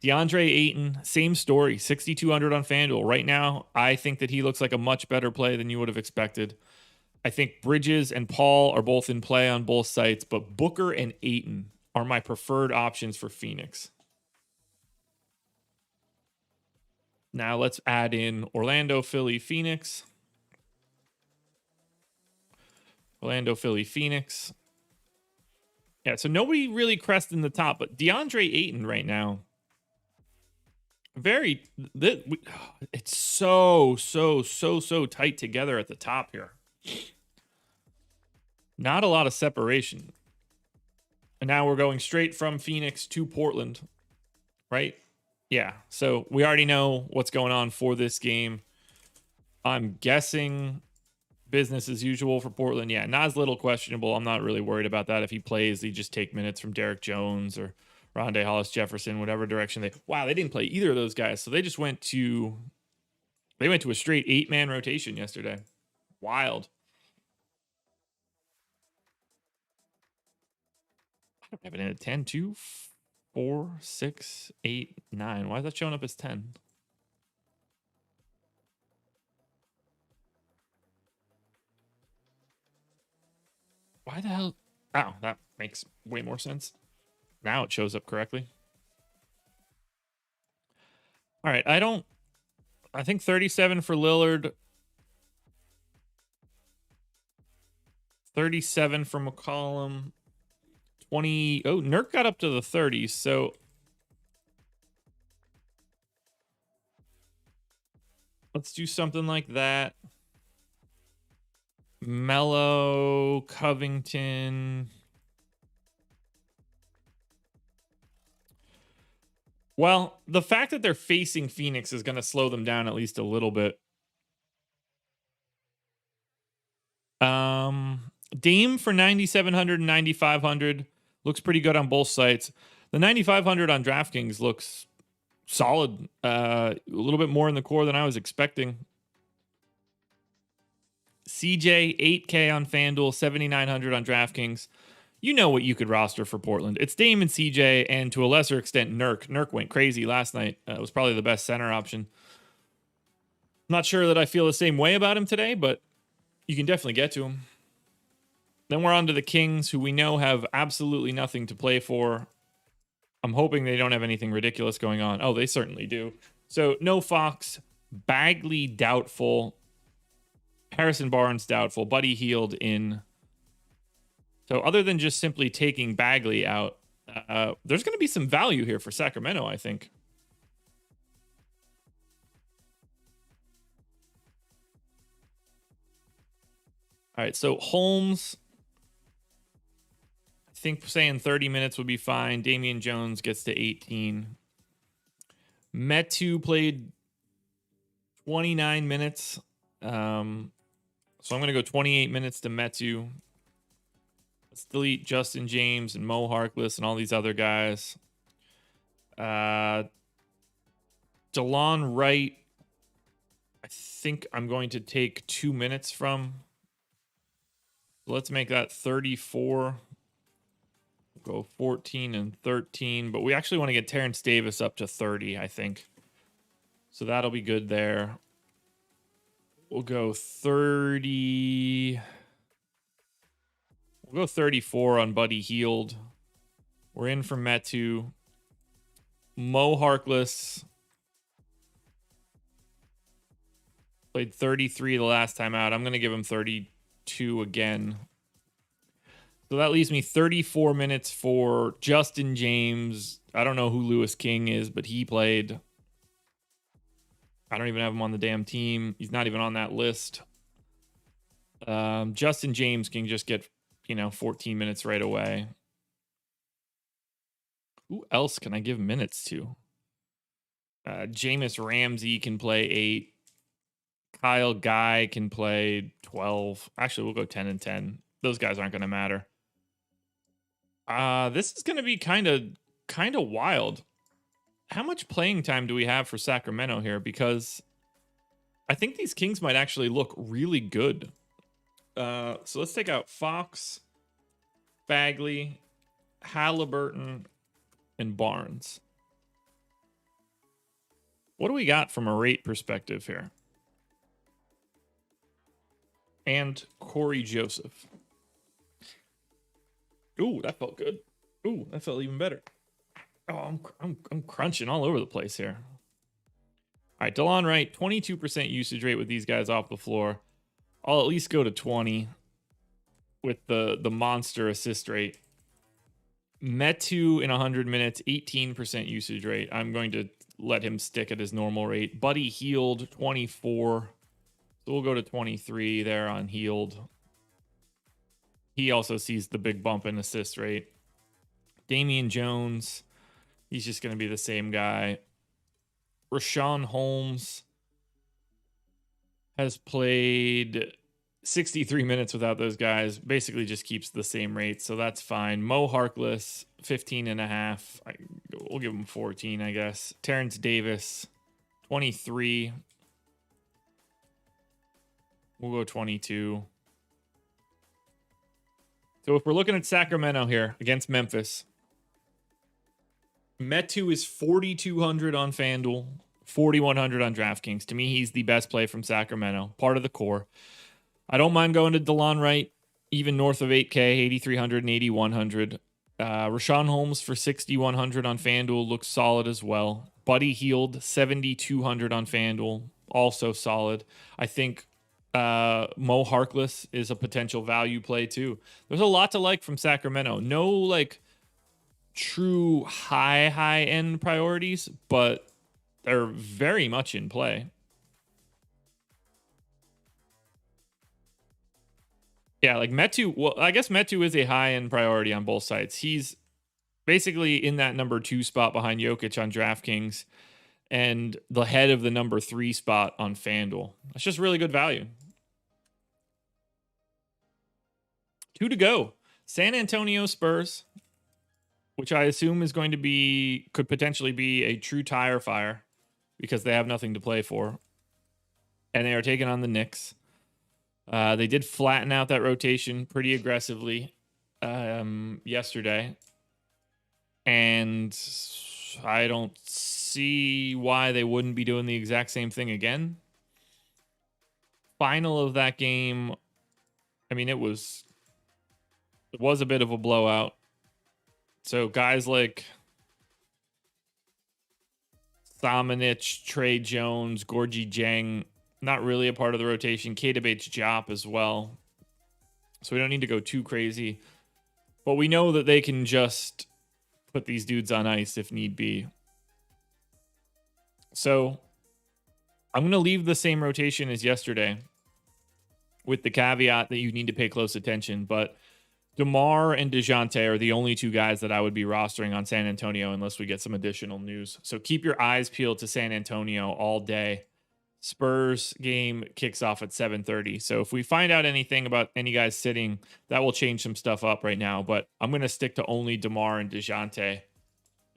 DeAndre Ayton, same story, 6,200 on FanDuel. Right now, I think that he looks like a much better play than you would have expected. I think Bridges and Paul are both in play on both sites, but Booker and Ayton are my preferred options for Phoenix. Now let's add in Orlando, Philly, Phoenix. Orlando, Philly, Phoenix. Yeah, so nobody really cresting the top, but DeAndre Ayton right now, it's so tight together at the top here. Not a lot of separation. And now we're going straight from Phoenix to Portland, right? Yeah, so we already know what's going on for this game. I'm guessing business as usual for Portland. Yeah, Nas Little questionable. I'm not really worried about that. If he plays, they just take minutes from Derek Jones or Rondé Hollis Jefferson, whatever direction they didn't play either of those guys. So they just went to a straight 8-man rotation yesterday. Wild. I don't have it in at 10, 2, 4, 6, 8, 9. Why is that showing up as 10? Why the hell? Oh, that makes way more sense. Now it shows up correctly. All right, I think 37 for Lillard. 37 for McCollum. 20. Oh, Nurk got up to the 30s, so let's do something like that. Mello, Covington. Well, the fact that they're facing Phoenix is going to slow them down at least a little bit. Dame for 9,700 and 9,500 looks pretty good on both sites. The 9,500 on DraftKings looks solid. A little bit more in the core than I was expecting. CJ, 8K on FanDuel, 7,900 on DraftKings. You know what you could roster for Portland. It's Dame and CJ, and to a lesser extent, Nurk. Nurk went crazy last night. It was probably the best center option. I'm not sure that I feel the same way about him today, but you can definitely get to him. Then we're on to the Kings, who we know have absolutely nothing to play for. I'm hoping they don't have anything ridiculous going on. Oh, they certainly do. So no Fox, Bagley doubtful, Harrison Barnes doubtful, Buddy Hield in. So other than just simply taking Bagley out, there's going to be some value here for Sacramento, I think. All right, so Holmes, I think saying 30 minutes would be fine. Damian Jones gets to 18. Metu played 29 minutes. So I'm going to go 28 minutes to Metu. Let's delete Justin James and Mo Harkless and all these other guys. DeLon Wright, I think I'm going to take 2 minutes from. Let's make that 34. We'll go 14 and 13. But we actually want to get Terrence Davis up to 30, I think. So that'll be good there. We'll go 30. We'll go 34 on Buddy Hield. We're in for Metu. Mo Harkless played 33 the last time out. I'm going to give him 32 again. So that leaves me 34 minutes for Justin James. I don't know who Lewis King is, but he played. I don't even have him on the damn team. He's not even on that list. Justin James can just get, 14 minutes right away. Who else can I give minutes to? Jameis Ramsey can play 8. Kyle Guy can play 12. Actually, we'll go 10 and 10. Those guys aren't going to matter. This is going to be kind of wild. How much playing time do we have for Sacramento here? Because I think these Kings might actually look really good. So let's take out Fox, Bagley, Halliburton, and Barnes. What do we got from a rate perspective here? And Corey Joseph. Ooh, that felt good. Ooh, that felt even better. Oh, I'm crunching all over the place here. All right, DeLon Wright, 22% usage rate with these guys off the floor. I'll at least go to 20 with the monster assist rate. Metu in 100 minutes, 18% usage rate. I'm going to let him stick at his normal rate. Buddy Hield, 24. So we'll go to 23 there on Hield. He also sees the big bump in assist rate. Damian Jones, he's just going to be the same guy. Rashawn Holmes has played 63 minutes without those guys. Basically just keeps the same rate, so that's fine. Mo Harkless, 15 and a half. We'll give him 14, I guess. Terrence Davis, 23. We'll go 22. So if we're looking at Sacramento here against Memphis, Metu is 4,200 on FanDuel, 4,100 on DraftKings. To me, he's the best play from Sacramento, part of the core. I don't mind going to DeLon Wright, even north of 8K, 8,300 and 8,100. Rashawn Holmes for 6,100 on FanDuel looks solid as well. Buddy Hield, 7,200 on FanDuel, also solid. I think Mo Harkless is a potential value play too. There's a lot to like from Sacramento. No true high end priorities, but they're very much in play. Yeah, Metu, well, I guess Metu is a high end priority on both sides. He's basically in that number 2 spot behind Jokic on DraftKings and the head of the number 3 spot on FanDuel. That's just really good value. 2 to go. San Antonio Spurs, which I assume is going to could potentially be a true tire fire because they have nothing to play for. And they are taking on the Knicks. They did flatten out that rotation pretty aggressively yesterday. And I don't see why they wouldn't be doing the exact same thing again. Final of that game, I mean, it was It was a bit of a blowout. So guys like Samanic, Trey Jones, Gorgie Jang, not really a part of the rotation. Kadabates Jop as well. So we don't need to go too crazy. But we know that they can just put these dudes on ice if need be. So I'm going to leave the same rotation as yesterday with the caveat that you need to pay close attention. But DeMar and DeJounte are the only two guys that I would be rostering on San Antonio unless we get some additional news. So keep your eyes peeled to San Antonio all day. Spurs game kicks off at 7:30. So if we find out anything about any guys sitting, that will change some stuff up right now. But I'm going to stick to only DeMar and DeJounte.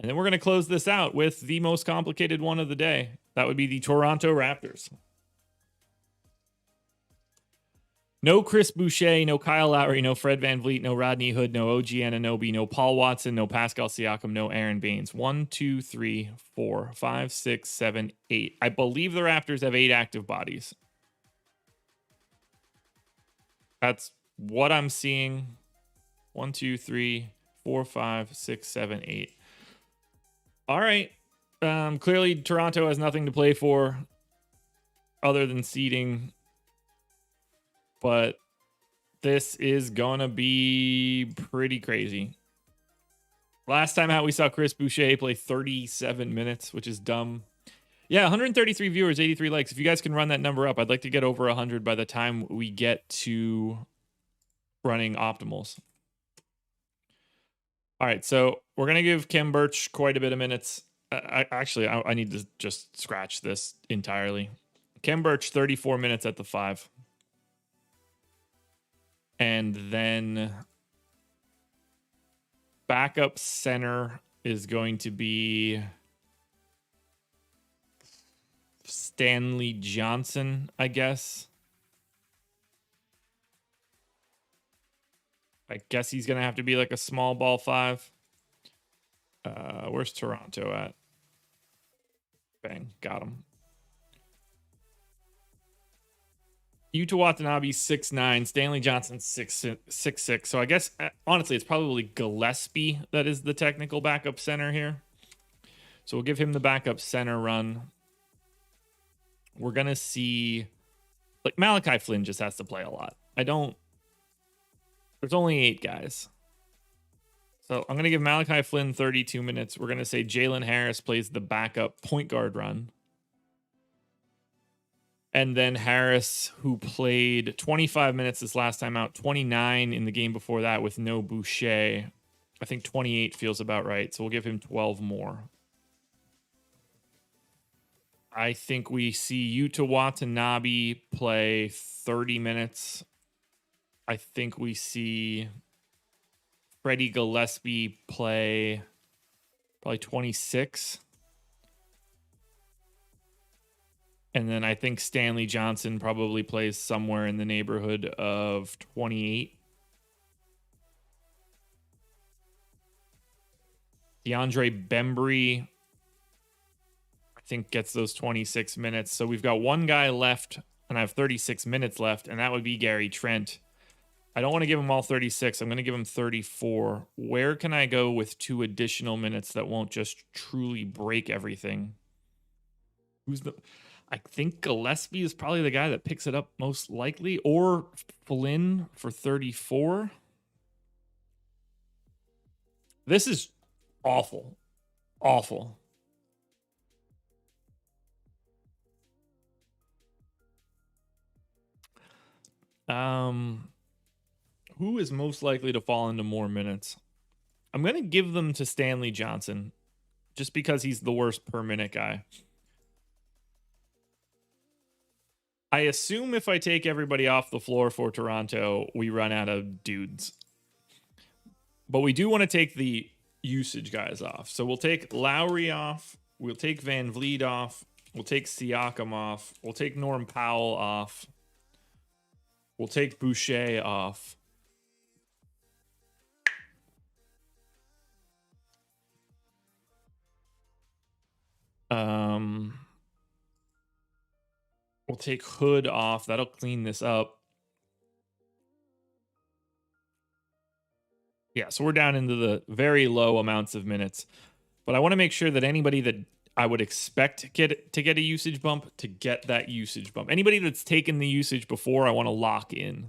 And then we're going to close this out with the most complicated one of the day. That would be the Toronto Raptors. No Chris Boucher, no Kyle Lowry, no Fred VanVleet, no Rodney Hood, no OG Anunoby, no Paul Watson, no Pascal Siakam, no Aaron Baines. 1, 2, 3, 4, 5, 6, 7, 8. I believe the Raptors have 8 active bodies. That's what I'm seeing. 1, 2, 3, 4, 5, 6, 7, 8. All right. Clearly, Toronto has nothing to play for other than seeding. But this is going to be pretty crazy. Last time out, we saw Chris Boucher play 37 minutes, which is dumb. Yeah, 133 viewers, 83 likes. If you guys can run that number up, I'd like to get over 100 by the time we get to running optimals. All right, so we're going to give Khem Birch quite a bit of minutes. I need to just scratch this entirely. Khem Birch, 34 minutes at the 5. And then backup center is going to be Stanley Johnson, I guess. I guess he's going to have to be like a small ball 5. Where's Toronto at? Bang, got him. Yuta Watanabe 6'9", Stanley Johnson 6'6". So I guess honestly, it's probably Gillespie that is the technical backup center here. So we'll give him the backup center run. We're gonna see like Malachi Flynn just has to play a lot. There's only 8 guys. So I'm gonna give Malachi Flynn 32 minutes. We're gonna say Jalen Harris plays the backup point guard run. And then Harris, who played 25 minutes this last time out, 29 in the game before that with no Boucher. I think 28 feels about right. So we'll give him 12 more. I think we see Yuta Watanabe play 30 minutes. I think we see Freddie Gillespie play probably 26. And then I think Stanley Johnson probably plays somewhere in the neighborhood of 28. DeAndre Bembry, I think, gets those 26 minutes. So we've got one guy left, and I have 36 minutes left, and that would be Gary Trent. I don't want to give him all 36. I'm going to give him 34. Where can I go with 2 additional minutes that won't just truly break everything? I think Gillespie is probably the guy that picks it up most likely, or Flynn for 34. This is awful. Awful. Who is most likely to fall into more minutes? I'm going to give them to Stanley Johnson just because he's the worst per minute guy. I assume if I take everybody off the floor for Toronto, we run out of dudes. But we do want to take the usage guys off. So we'll take Lowry off. We'll take VanVleet off. We'll take Siakam off. We'll take Norm Powell off. We'll take Boucher off. We'll take Hood off. That'll clean this up. Yeah, so we're down into the very low amounts of minutes. But I want to make sure that anybody that I would expect to get a usage bump, to get that usage bump. Anybody that's taken the usage before, I want to lock in.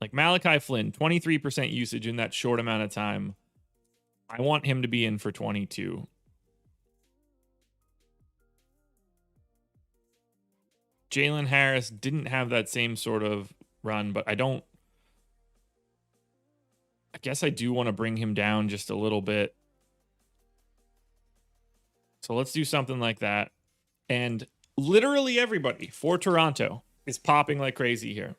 Like Malachi Flynn, 23% usage in that short amount of time. I want him to be in for 22. Jalen Harris didn't have that same sort of run, but I guess I do want to bring him down just a little bit. So let's do something like that. And literally everybody for Toronto is popping like crazy here.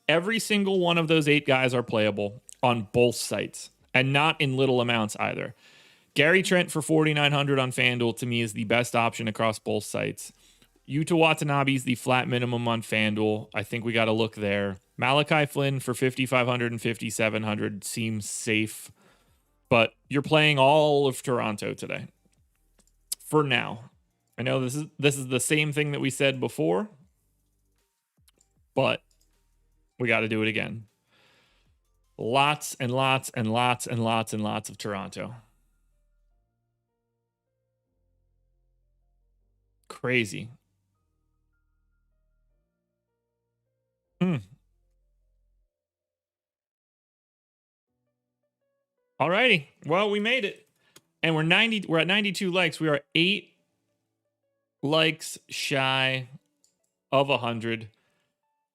Every single one of those 8 guys are playable on both sites, and not in little amounts either. Gary Trent for 4,900 on FanDuel to me is the best option across both sites. Yuta Watanabe is the flat minimum on FanDuel. I think we got to look there. Malachi Flynn for 5,500 and 5,700 seems safe, but you're playing all of Toronto today. For now. I know this is the same thing that we said before, but we got to do it again. Lots and lots and lots and lots and lots of Toronto. Crazy. Alrighty. Well, we made it. And we're at 92 likes. We are 8 likes shy of 100.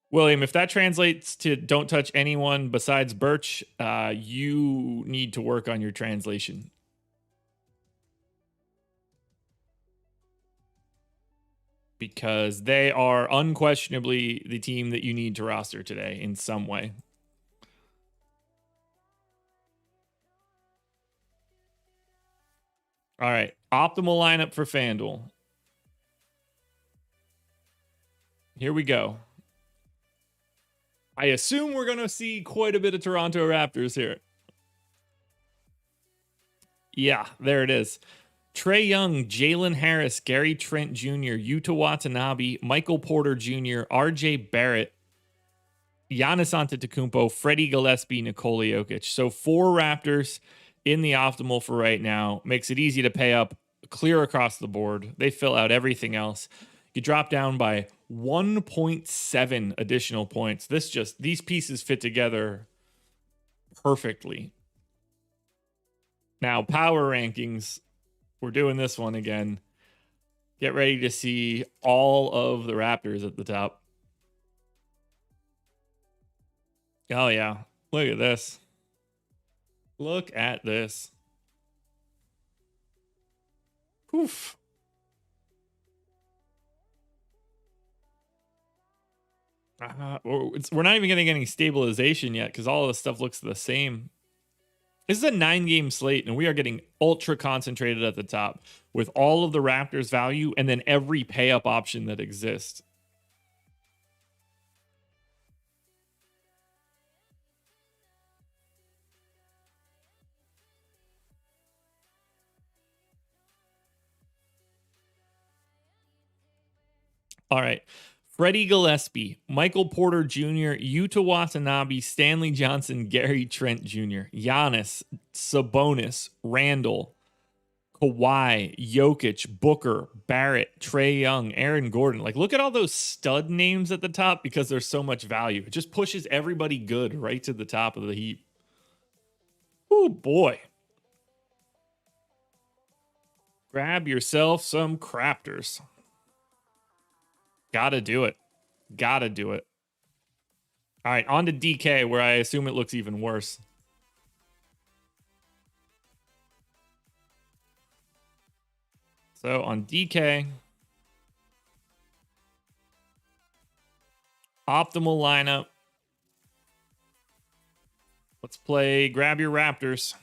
William, if that translates to don't touch anyone besides Birch, you need to work on your translation. Because they are unquestionably the team that you need to roster today in some way. All right. Optimal lineup for FanDuel. Here we go. I assume we're going to see quite a bit of Toronto Raptors here. Yeah, there it is. Trae Young, Jalen Harris, Gary Trent Jr., Yuta Watanabe, Michael Porter Jr., RJ Barrett, Giannis Antetokounmpo, Freddie Gillespie, Nikola Jokic. So 4 Raptors in the optimal for right now. Makes it easy to pay up, clear across the board. They fill out everything else. You drop down by 1.7 additional points. These pieces fit together perfectly. Now, power rankings. We're doing this one again. Get ready to see all of the Raptors at the top. Oh, yeah. Look at this. Look at this. Poof. We're not even getting any stabilization yet because all of this stuff looks the same. This is a 9-game slate, and we are getting ultra concentrated at the top with all of the Raptors value and then every pay-up option that exists. All right. Freddie Gillespie, Michael Porter Jr., Yuta Watanabe, Stanley Johnson, Gary Trent Jr., Giannis, Sabonis, Randall, Kawhi, Jokic, Booker, Barrett, Trae Young, Aaron Gordon. Like, look at all those stud names at the top because there's so much value. It just pushes everybody good right to the top of the heap. Oh, boy. Grab yourself some Raptors. Gotta do it. Gotta do it. All right, on to DK, where I assume it looks even worse. So on DK, optimal lineup. Let's play Grab Your Raptors.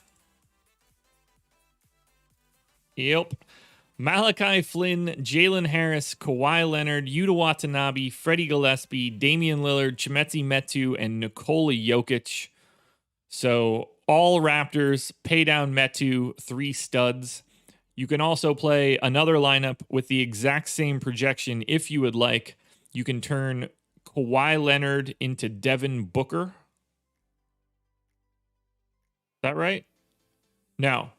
Yep. Malachi Flynn, Jalen Harris, Kawhi Leonard, Yuta Watanabe, Freddie Gillespie, Damian Lillard, Chimezie Metu, and Nikola Jokic. So all Raptors, pay down Metu, 3 studs. You can also play another lineup with the exact same projection if you would like. You can turn Kawhi Leonard into Devin Booker. that right? Now,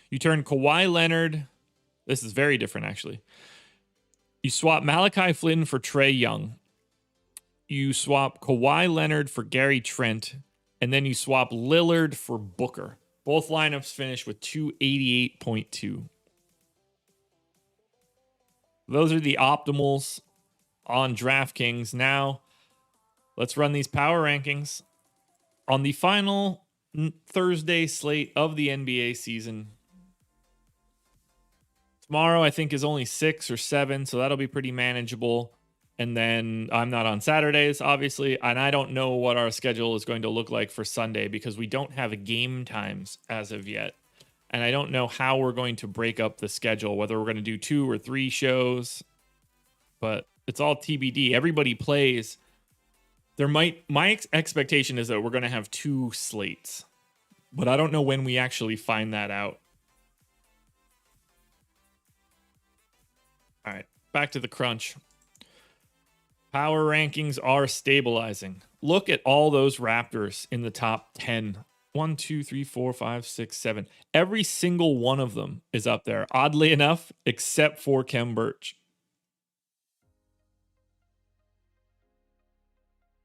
you turn Kawhi Leonard. This is very different, actually. You swap Malachi Flynn for Trae Young. You swap Kawhi Leonard for Gary Trent. And then you swap Lillard for Booker. Both lineups finish with 288.2. Those are the optimals on DraftKings. Now, let's run these power rankings on the final Thursday slate of the NBA season. Tomorrow, I think, is only 6 or 7, so that'll be pretty manageable. And then I'm not on Saturdays, obviously, and I don't know what our schedule is going to look like for Sunday because we don't have game times as of yet. And I don't know how we're going to break up the schedule, whether we're going to do 2 or 3 shows, but it's all TBD. Everybody plays. My expectation is that we're going to have 2 slates, but I don't know when we actually find that out. All right, back to the crunch. Power rankings are stabilizing. Look at all those Raptors in the top 10. 1, 2, 3, 4, 5, 6, 7. Every single one of them is up there, oddly enough, except for Khem Birch.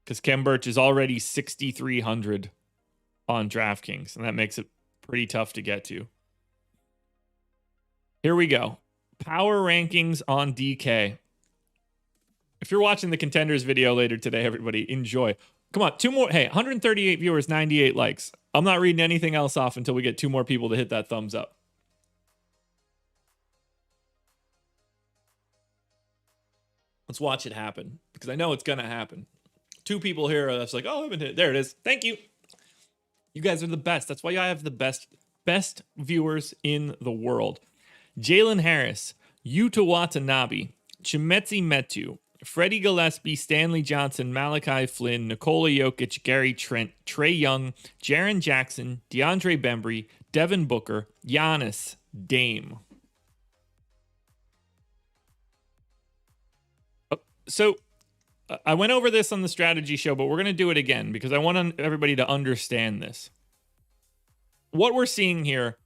Because Khem Birch is already 6,300 on DraftKings, and that makes it pretty tough to get to. Here we go. Power rankings on DK. If you're watching the contenders video later today, everybody, enjoy. Come on, 2 more. Hey, 138 viewers, 98 likes. I'm not reading anything else off until we get 2 more people to hit that thumbs up. Let's watch it happen because I know it's going to happen. 2 people here that's like, oh, I haven't hit it. There it is. Thank you. You guys are the best. That's why I have the best viewers in the world. Jalen Harris, Yuta Watanabe, Chimezie Metu, Freddie Gillespie, Stanley Johnson, Malachi Flynn, Nikola Jokic, Gary Trent, Trae Young, Jaren Jackson, DeAndre Bembry, Devin Booker, Giannis, Dame. So I went over this on the strategy show, but we're going to do it again because I want everybody to understand this. What we're seeing here,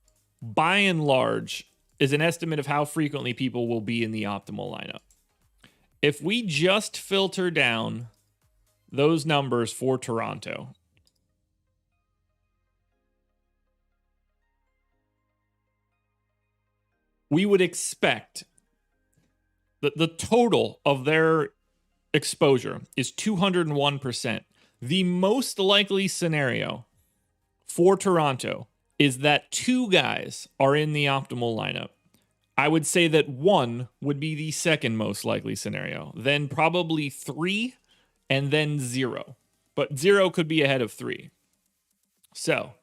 by and large, is an estimate of how frequently people will be in the optimal lineup. If we just filter down those numbers for Toronto, we would expect that the total of their exposure is 201%. The most likely scenario for Toronto is that 2 guys are in the optimal lineup. I would say that 1 would be the second most likely scenario, then probably 3, and then 0. But 0 could be ahead of 3. So,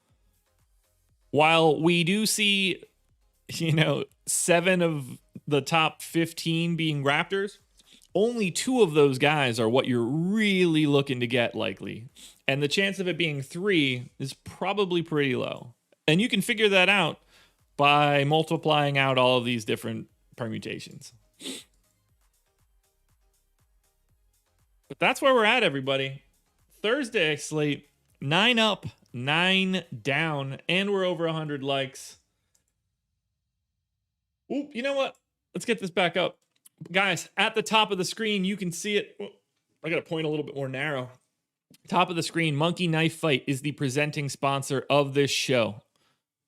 while we do see, 7 of the top 15 being Raptors, only 2 of those guys are what you're really looking to get likely. And the chance of it being 3 is probably pretty low. And you can figure that out by multiplying out all of these different permutations. But that's where we're at, everybody. Thursday slate, 9 up, 9 down, and we're over 100 likes. Ooh, you know what? Let's get this back up. Guys, at the top of the screen, you can see it. I got to point a little bit more narrow. Top of the screen, Monkey Knife Fight is the presenting sponsor of this show.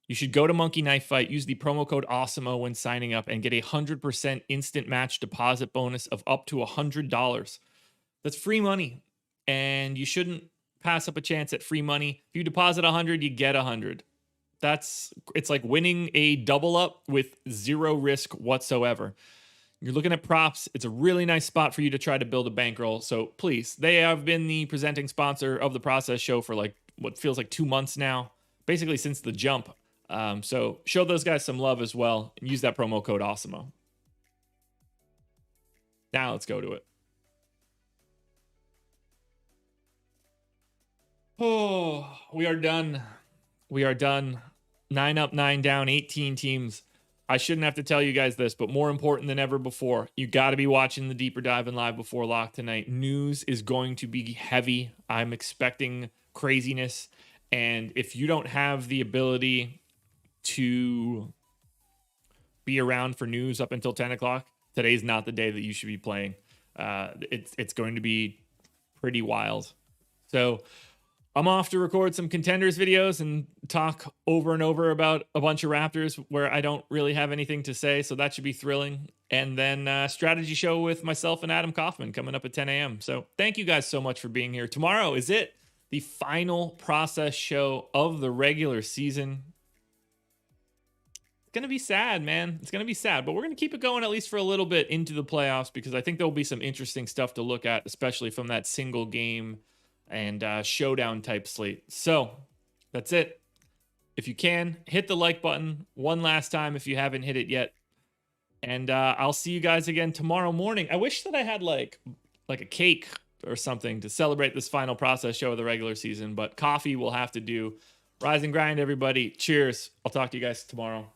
You should go to Monkey Knife Fight, use the promo code Awesemo when signing up, and get a 100% instant match deposit bonus of up to $100. That's free money, and you shouldn't pass up a chance at free money. If you deposit 100, you get 100. It's like winning a double up with 0 risk whatsoever. You're looking at props. It's a really nice spot for you to try to build a bankroll. So please, they have been the presenting sponsor of the Process Show for like what feels like 2 months now, basically since the jump. So show those guys some love as well and use that promo code Awesemo. Now let's go to it. Oh, we are done. We are done. 9 up, 9 down, 18 teams. I shouldn't have to tell you guys this, but more important than ever before, you got to be watching the Deeper Dive and Live Before Lock tonight. News is going to be heavy. I'm expecting craziness. And if you don't have the ability to be around for news up until 10 o'clock, today's not the day that you should be playing. It's going to be pretty wild. So I'm off to record some contenders videos and talk over and over about a bunch of Raptors where I don't really have anything to say. So that should be thrilling. And then strategy show with myself and Adam Kaufman coming up at 10 a.m. So thank you guys so much for being here. Tomorrow is it, the final process show of the regular season. It's going to be sad, man. It's going to be sad, but we're going to keep it going at least for a little bit into the playoffs because I think there'll be some interesting stuff to look at, especially from that single game and showdown type slate. So that's it. If you can, hit the like button one last time if you haven't hit it yet. And I'll see you guys again tomorrow morning. I wish that I had like a cake or something to celebrate this final process show of the regular season, but coffee will have to do. Rise and grind, everybody. Cheers. I'll talk to you guys tomorrow.